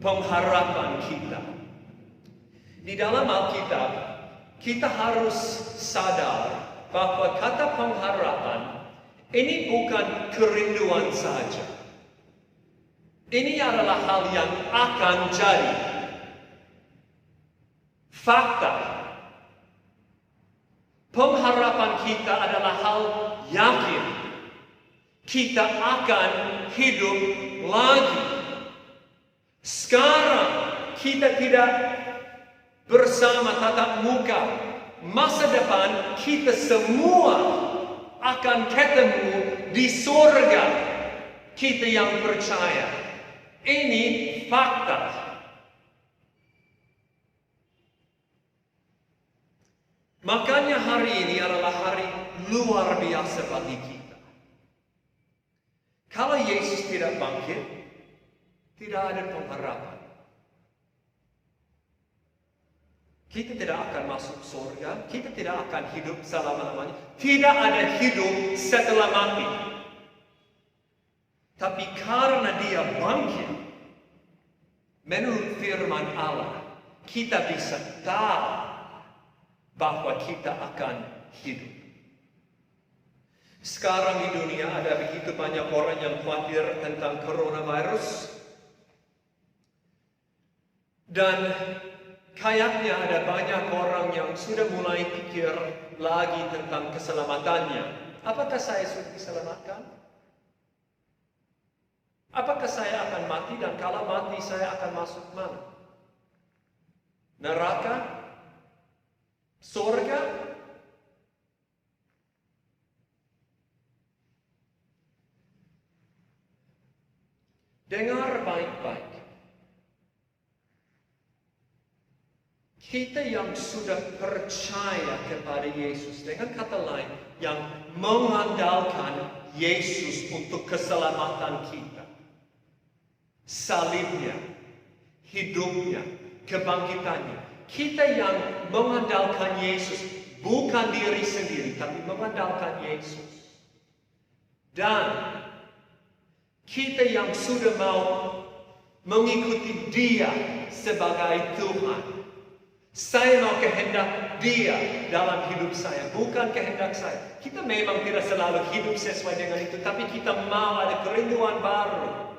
pengharapan kita. Di dalam Alkitab, kita harus sadar bahwa kata pengharapan ini bukan kerinduan saja. Ini adalah hal yang akan jadi. Fakta. Pengharapan kita adalah hal yakin. Kita akan hidup lagi. Sekarang kita tidak bersama tatap muka. Masa depan kita semua akan ketemu di surga. Kita yang percaya. Ini fakta. Makanya hari ini adalah hari luar biasa bagi kita. Kalau Yesus tidak bangkit, tidak ada pengharapan. Kita tidak akan masuk surga, kita tidak akan hidup selama-lamanya. Tidak ada hidup setelah mati. Tapi karena dia bangkit, menurut firman Allah, kita bisa tahu bahwa kita akan hidup. Sekarang di dunia ada begitu banyak orang yang khawatir tentang coronavirus. Dan kayaknya ada banyak orang yang sudah mulai pikir lagi tentang keselamatannya. Apakah saya sudah diselamatkan? Apakah saya akan mati, dan kalau mati saya akan masuk mana? Neraka? Surga? Dengar baik-baik. Kita yang sudah percaya kepada Yesus, dengan kata lain, yang mengandalkan Yesus untuk keselamatan kita. Salibnya, hidupnya, kebangkitannya. Kita yang mengandalkan Yesus, bukan diri sendiri, tapi mengandalkan Yesus. Dan kita yang sudah mau mengikuti Dia sebagai Tuhan. Saya mau kehendak Dia dalam hidup saya, bukan kehendak saya. Kita memang tidak selalu hidup sesuai dengan itu, tapi kita mau ada kerinduan baru.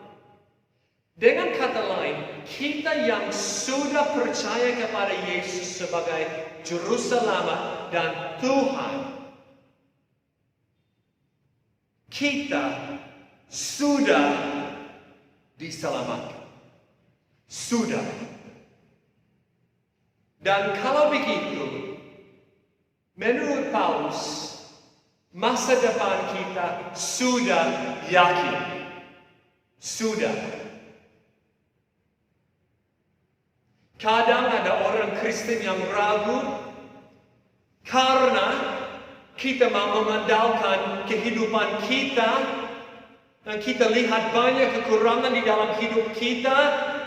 Dengan kata lain, kita yang sudah percaya kepada Yesus sebagai Juru Selamat dan Tuhan, kita sudah diselamatkan. Sudah. Dan kalau begitu, menurut Paulus, masa depan kita sudah yakin. Sudah. Kadang ada orang Kristen yang ragu karena kita mau mengandalkan kehidupan kita, dan kita lihat banyak kekurangan di dalam hidup kita,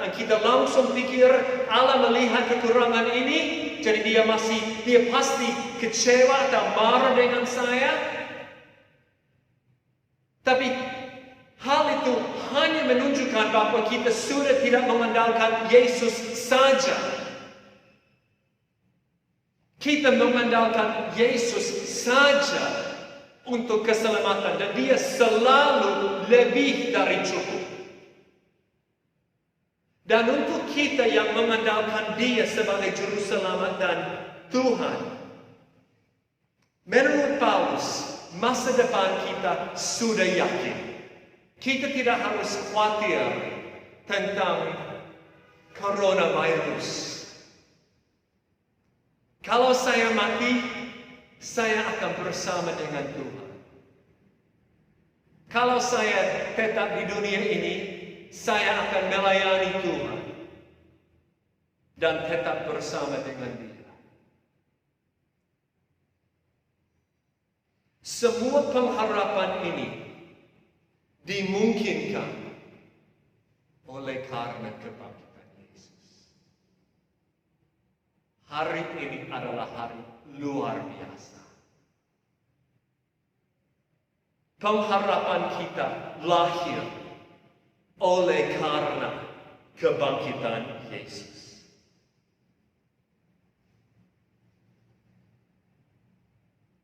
dan kita langsung pikir Allah melihat kekurangan ini, jadi dia pasti kecewa atau marah dengan saya. Tapi hal itu hanya menunjukkan bahwa kita sudah tidak mengandalkan Yesus saja. Kita mengandalkan Yesus saja untuk keselamatan, dan Dia selalu lebih dari cukup. Dan untuk kita yang mengandalkan Dia sebagai Juru Selamat dan Tuhan, menurut Paulus, masa depan kita sudah yakin. Kita tidak harus khawatir tentang coronavirus. Kalau saya mati, saya akan bersama dengan Tuhan. Kalau saya tetap di dunia ini, saya akan melayani Tuhan dan tetap bersama dengan Dia. Semua pengharapan ini dimungkinkan oleh karena kebangkitan Yesus. Hari ini adalah hari luar biasa. Pengharapan kita lahir oleh karena kebangkitan Yesus.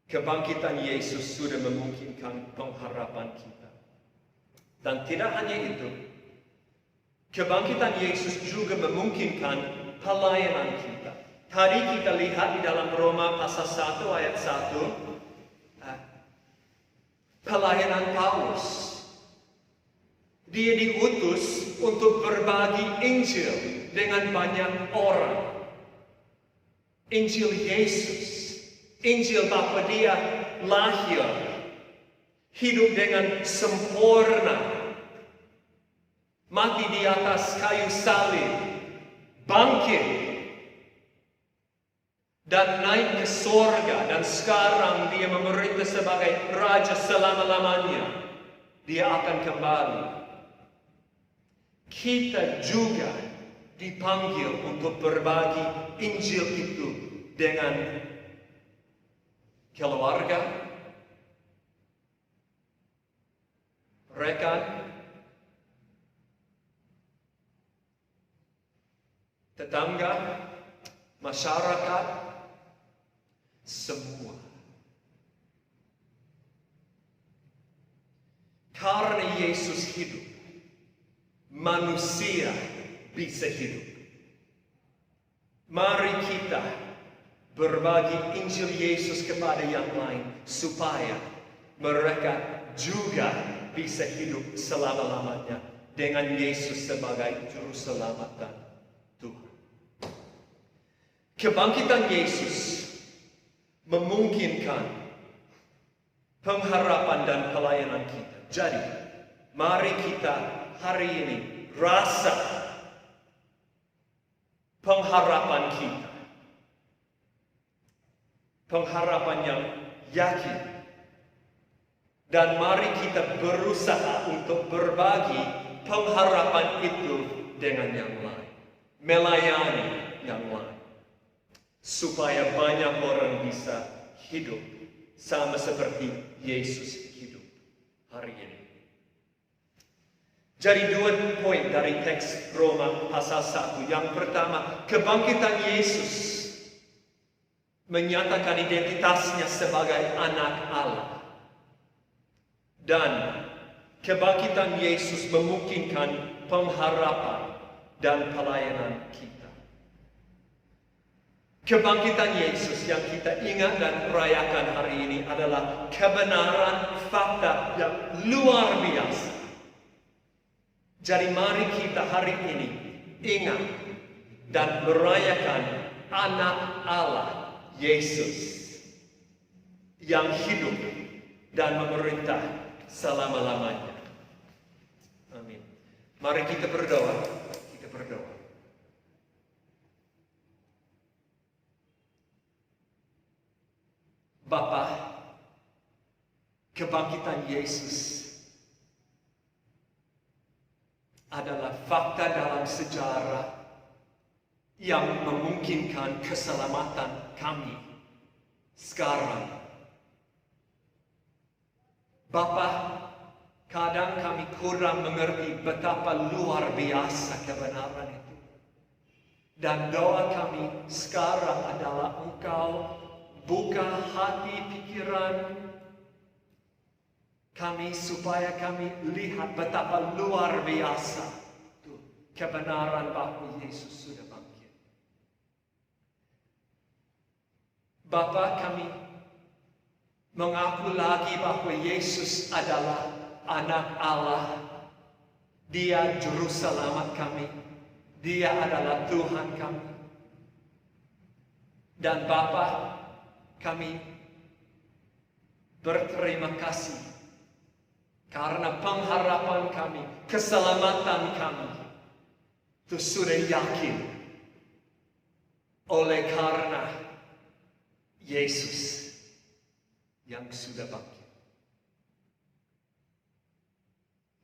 Kebangkitan Yesus sudah memungkinkan pengharapan kita. Dan tidak hanya itu, kebangkitan Yesus juga memungkinkan pelayanan kita. Tadi kita lihat di dalam Roma pasal 1 ayat 1, pelayanan Paulus. Dia diutus untuk berbagi Injil dengan banyak orang. Injil Yesus. Injil bahwa Dia lahir, hidup dengan sempurna, mati di atas kayu salib, bangkit, dan naik ke surga, dan sekarang Dia memerintah sebagai Raja selama-lamanya Dia akan kembali. Kita juga dipanggil untuk berbagi Injil itu dengan keluarga, rekan, tetangga, masyarakat, semua. Karena Yesus hidup, manusia bisa hidup. Mari kita berbagi Injil Yesus kepada yang lain supaya mereka juga bisa hidup selama-lamanya dengan Yesus sebagai juru selamat dan Tuhan. Kebangkitan Yesus memungkinkan pengharapan dan pelayanan kita. Jadi, mari kita hari ini rasa pengharapan kita. Pengharapan yang yakin. Dan mari kita berusaha untuk berbagi pengharapan itu dengan yang lain. Melayani yang lain. Supaya banyak orang bisa hidup sama seperti Yesus hidup hari ini. Jadi 2 poin dari teks Roma pasal 1. Yang pertama, kebangkitan Yesus menyatakan identitasnya sebagai anak Allah. Dan kebangkitan Yesus memungkinkan pengharapan dan pelayanan kita. Kebangkitan Yesus yang kita ingat dan rayakan hari ini adalah kebenaran fakta yang luar biasa. Jadi mari kita hari ini ingat dan merayakan anak Allah Yesus yang hidup dan memerintah selama-lamanya. Amin. Mari kita berdoa. Kita berdoa. Bapa, kebangkitan Yesus adalah fakta dalam sejarah yang memungkinkan keselamatan kami sekarang. Bapa, kadang kami kurang mengerti betapa luar biasa kebenaran itu. Dan doa kami sekarang adalah Engkau buka hati pikiran kami supaya kami lihat betapa luar biasa itu kebenaran bahwa Yesus sudah bangkit. Bapa, kami mengaku lagi bahwa Yesus adalah anak Allah. Dia juru selamat kami. Dia adalah Tuhan kami. Dan Bapa, kami berterima kasih karena pengharapan kami, keselamatan kami itu sudah yakin oleh karena Yesus yang sudah bangkit.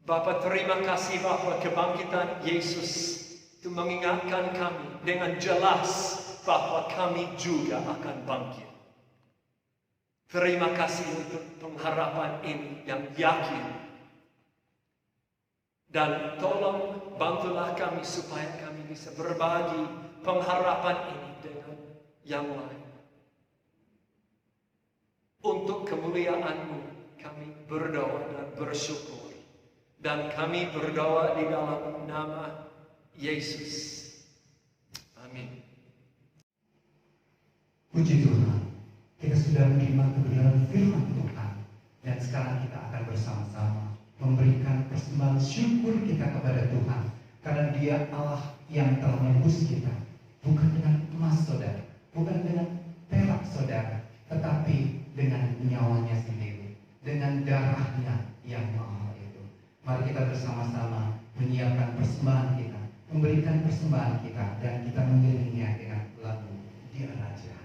Bapa, terima kasih bahwa kebangkitan Yesus itu mengingatkan kami dengan jelas bahwa kami juga akan bangkit. Terima kasih untuk pengharapan ini yang yakin. Dan tolong bantulah kami supaya kami bisa berbagi pengharapan ini dengan yang lain. Untuk kemuliaan-Mu kami berdoa dan bersyukur. Dan kami berdoa di dalam nama Yesus. Amin.
Puji Tuhan. Kita sudah menerima kebenaran firman Tuhan. Dan sekarang kita akan bersama-sama memberikan persembahan syukur kita kepada Tuhan. Karena Dia Allah yang telah menebus kita. Bukan dengan emas saudara, bukan dengan perak saudara, tetapi dengan nyawanya sendiri. Dengan darahnya yang mahal itu. Mari kita bersama-sama menyiapkan persembahan kita, memberikan persembahan kita, dan kita mengiringnya dengan lagu Dia Raja.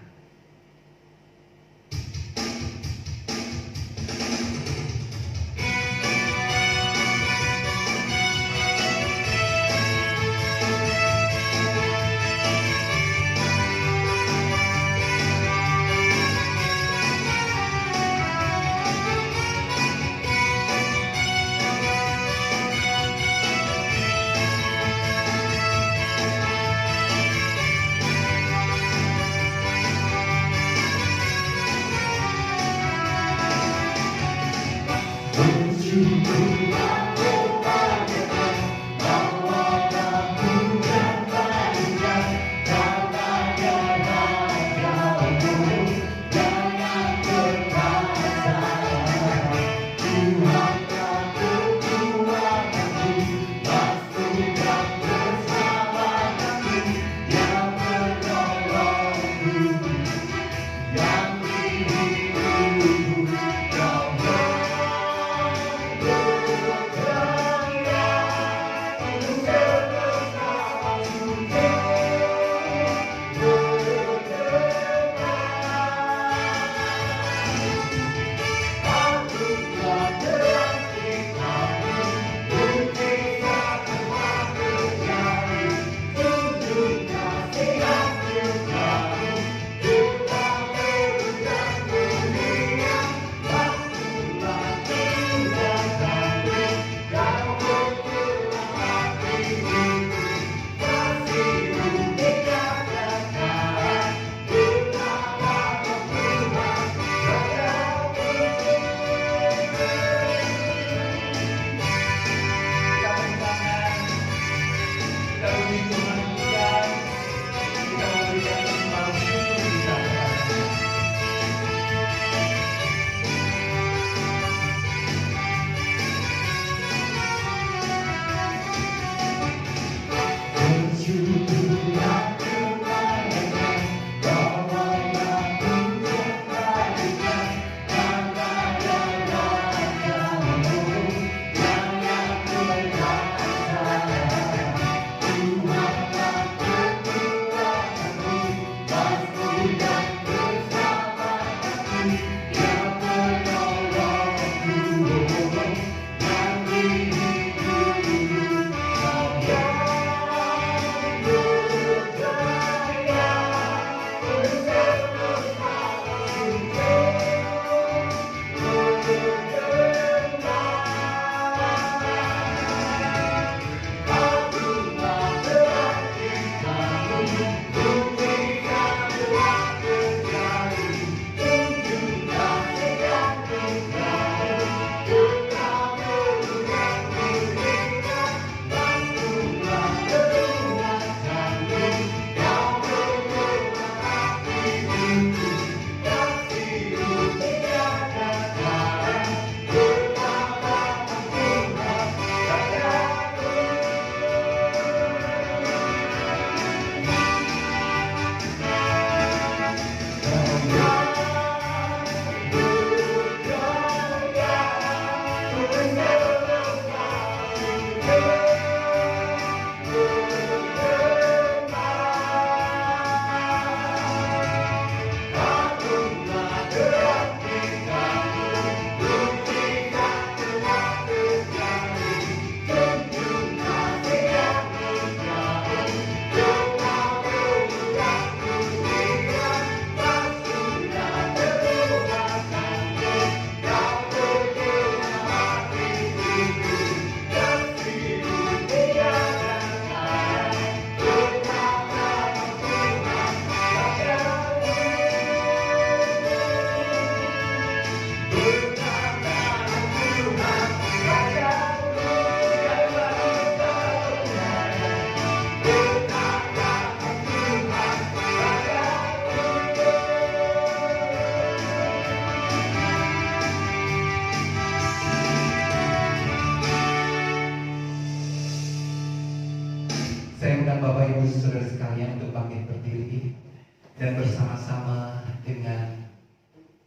dan bersama-sama dengan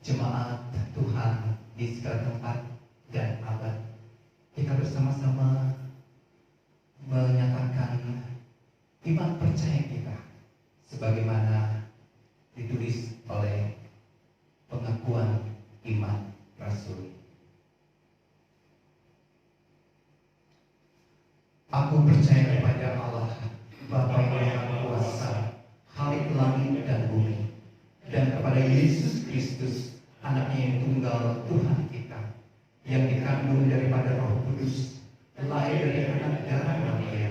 jemaat Tuhan di segala tempat dan abad, kita bersama-sama menyatakan iman percaya kita sebagaimana ditulis oleh pengakuan iman Rasul. Aku percaya kepada Allah, Bapa yang Maha Kuasa, Khalik langit dan bumi, dan kepada Yesus Kristus, Anaknya yang tunggal Tuhan kita, yang dikandung daripada Roh Kudus, lahir dari anak darah Maria,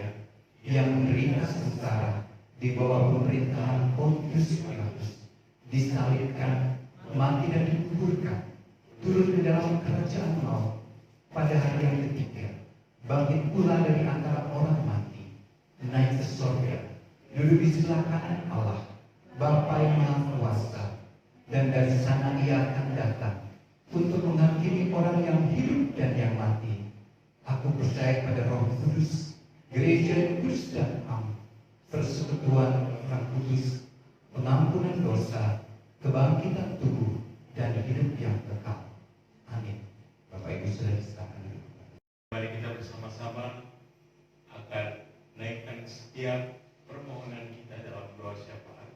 yang menderita sengsara di bawah pemerintahan Pontius Pilatus, disalibkan, mati dan dikuburkan, turun ke dalam kerajaan maut, pada hari yang ketiga, bangkit pula dari antara orang mati, naik ke surga, duduk di sebelah kanan Allah, Bapa yang Maha Kuasa, dan dari sana Ia akan datang untuk menghakimi orang yang hidup dan yang mati. Aku percaya pada Roh Kudus, gereja yang kudus dan am, persekutuan Roh Kudus, pengampunan dosa, kebangkitan tubuh, dan hidup yang kekal. Amin. Bapak Ibu sudah silakan.
Mari kita bersama-sama akan naikkan setiap permohonan kita dalam doa syafaat.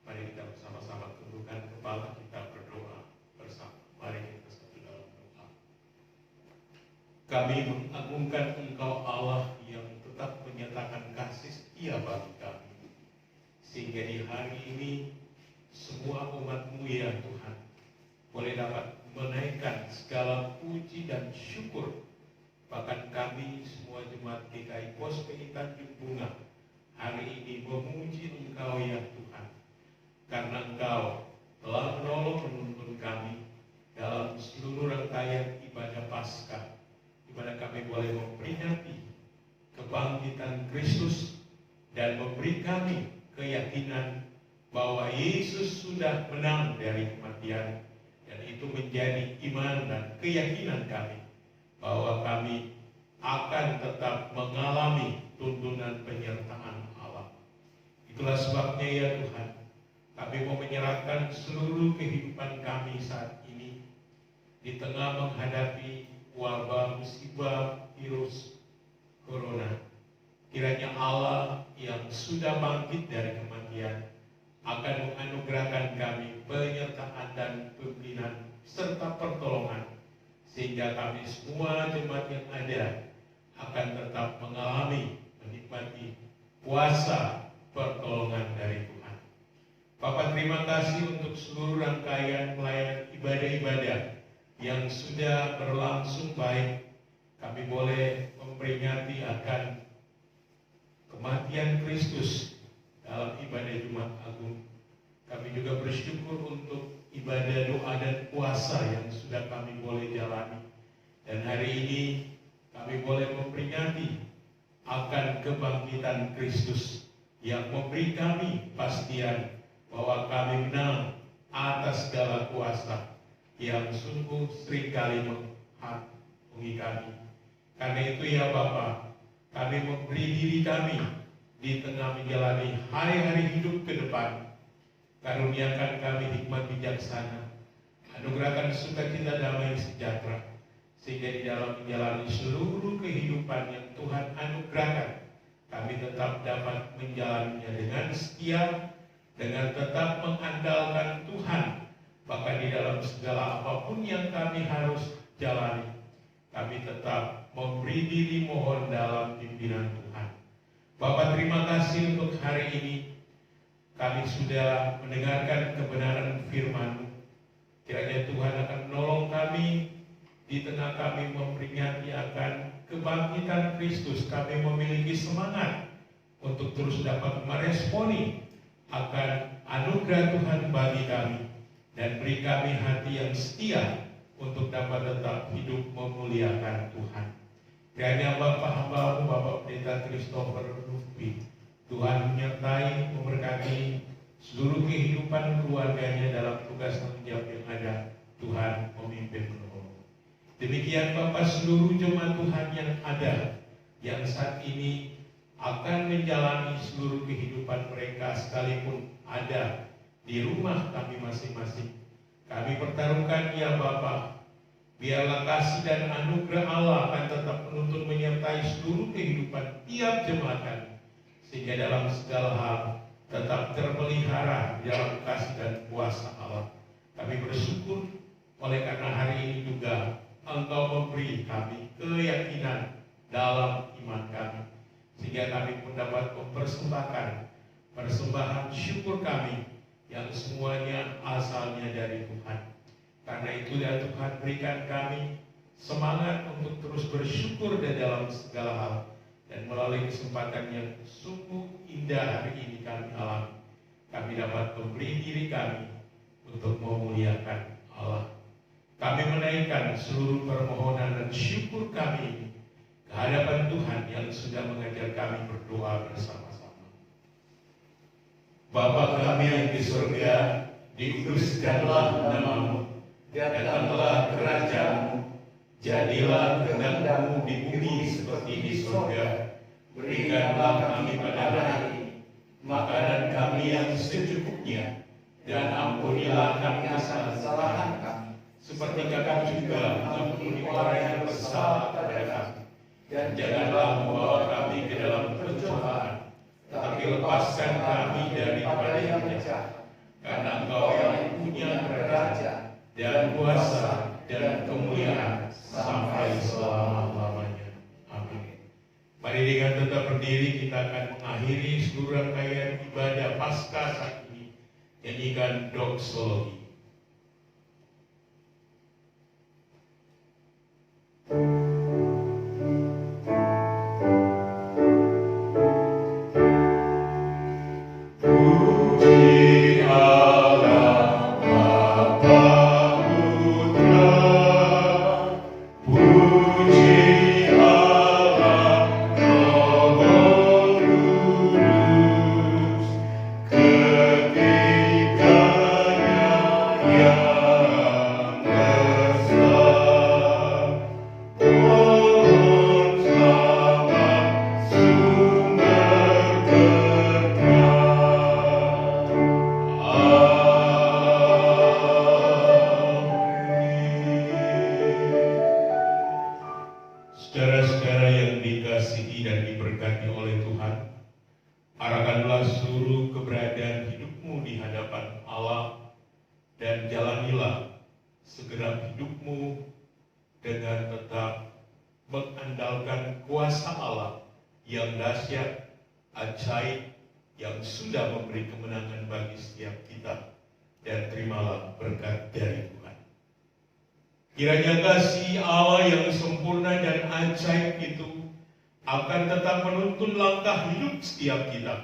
Mari kita bersama-sama tundukkan kepala, kita berdoa bersama. Mari kita satu dalam doa. Kami mengagungkan Engkau Allah yang tetap menyatakan kasih setia bagi kami, sehingga di hari ini semua umat-Mu ya Tuhan boleh dapat menaikkan segala puji dan syukur. Bahkan kami semua jemaat GKI POSPI Tanjung Bunga hari ini memuji Engkau ya Tuhan, karena Engkau telah menolong menuntun kami dalam seluruh rangkaian ibadah Paskah, di mana kami boleh memperingati kebangkitan Kristus dan memberi kami keyakinan bahwa Yesus sudah menang dari kematian, dan itu menjadi iman dan keyakinan kami bahwa kami akan tetap mengalami tuntunan penyertaan Allah. Itulah sebabnya ya Tuhan, kami mau menyerahkan seluruh kehidupan kami saat ini di tengah menghadapi wabah musibah virus corona. Kiranya Allah yang sudah bangkit dari kematian akan menganugerahkan kami penyertaan dan pimpinan serta pertolongan, sehingga kami semua jemaat yang ada akan tetap menikmati puasa pertolongan dari Tuhan. Bapak, terima kasih untuk seluruh rangkaian pelayanan ibadah-ibadah yang sudah berlangsung baik. Kami boleh memperingati akan kematian Kristus dalam ibadah Jumat Agung. Kami juga bersyukur untuk ibadah doa dan puasa yang sudah kami boleh jalani. Dan hari ini kami boleh memperingati akan kebangkitan Kristus yang memberi kami pastian bahwa kami menang atas segala kuasa yang sungguh seringkali menghantui kami. Karena itu ya Bapa, kami memberi diri kami di tengah menjalani hari-hari hidup ke depan. Karuniakan kami hikmat bijaksana, anugerahkan sukacita damai sejahtera, sehingga di dalam menjalani seluruh kehidupan yang Tuhan anugerahkan, kami tetap dapat menjalaninya dengan setia, dengan tetap mengandalkan Tuhan. Bahkan di dalam segala apapun yang kami harus jalani, kami tetap memberi diri mohon dalam pimpinan Tuhan. Bapak, terima kasih untuk hari ini. Kami sudah mendengarkan kebenaran firman-Mu. Kiranya Tuhan akan menolong kami di tengah kami memperingati akan kebangkitan Kristus. Kami memiliki semangat untuk terus dapat meresponi akan anugerah Tuhan bagi kami, dan beri kami hati yang setia untuk dapat tetap hidup memuliakan Tuhan. Kiranya Bapak hamba-Mu, Bapak Pendeta Christopher Lufbi, Tuhan menyertai, memberkati seluruh kehidupan keluarganya dalam tugas tanggung jawab yang ada. Tuhan memimpin menolong. Demikian Bapak, seluruh jemaat Tuhan yang ada, yang saat ini akan menjalani seluruh kehidupan mereka, sekalipun ada di rumah kami masing-masing. Kami pertaruhkan ya Bapa, biarlah kasih dan anugerah Allah akan tetap menuntun menyertai seluruh kehidupan tiap jemaat kami, sehingga dalam segala hal tetap terpelihara dalam kasih dan kuasa Allah. Kami bersyukur oleh karena hari ini juga Engkau memberi kami keyakinan dalam iman kami, sehingga kami pun dapat mempersembahkan persembahan syukur kami yang semuanya asalnya dari Tuhan. Karena itu ya Tuhan, berikan kami semangat untuk terus bersyukur di dalam segala hal, dan melalui kesempatan yang sungguh indah hari ini kami alami, kami dapat memberi diri kami untuk memuliakan Allah. Kami menaikkan seluruh permohonan dan syukur kami ke hadapan Tuhan yang sudah mengajar kami berdoa bersama-sama. Bapa kami yang di surga, dikuduskanlah nama-Mu, datanglah kerajaan-Mu, jadilah kehendak-Mu di bumi seperti di surga. Berikanlah kami pada hari ini makanan kami yang secukupnya, dan ampunilah kami kesalahan kami, seperti kami juga mengampuni orang yang bersalah pada kami. Dan janganlah membawa kami ke dalam pencobaan, tapi lepaskan kami daripada yang jahat. Karena Engkau yang punya kerajaan dan kuasa dan kemuliaan sampai selama-lamanya. Amin. Mari dengan tetap berdiri kita akan mengakhiri seluruh rangkaian ibadah Paskah saat ini. Nyanyikan doksologi. Saudara-saudara yang dikasihi dan diberkati oleh Tuhan, arahkanlah seluruh keberadaan hidupmu di hadapan Allah, dan jalanilah segenap hidupmu dengan tetap mengandalkan kuasa Allah yang dahsyat, ajaib, yang sudah memberi kemenangan bagi setiap kita, dan terimalah berkat dari Tuhan. Kiranya kasih Allah yang sempurna dan ajaib itu akan tetap menuntun langkah hidup setiap kita.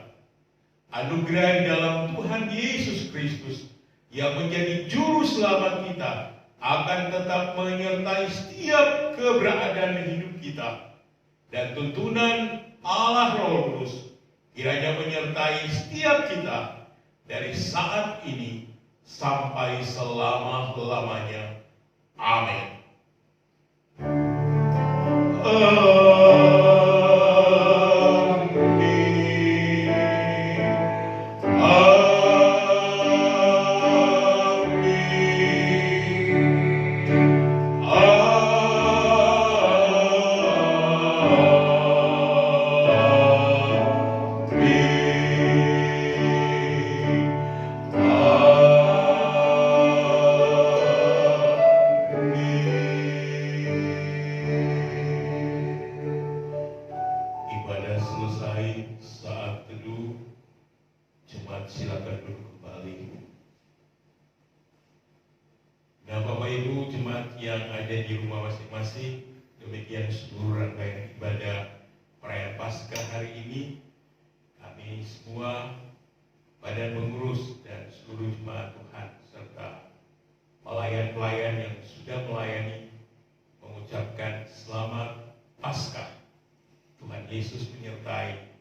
Anugerah dalam Tuhan Yesus Kristus yang menjadi juru selamat kita akan tetap menyertai setiap keberadaan hidup kita. Dan tuntunan Allah Roh Kudus kiranya menyertai setiap kita dari saat ini sampai selama-lamanya. Amin. Ibadah selesai, saat teduh, jemaat silakan duduk kembali. Nah, Bapak Ibu jemaat yang ada di rumah masing-masing, demikian seluruh rangkaian ibadah perayaan Paskah hari ini. Kami semua, badan pengurus dan seluruh jemaat Tuhan serta pelayan-pelayan yang sudah melayani, mengucapkan selamat Paskah. Tuhan Yesus menyertai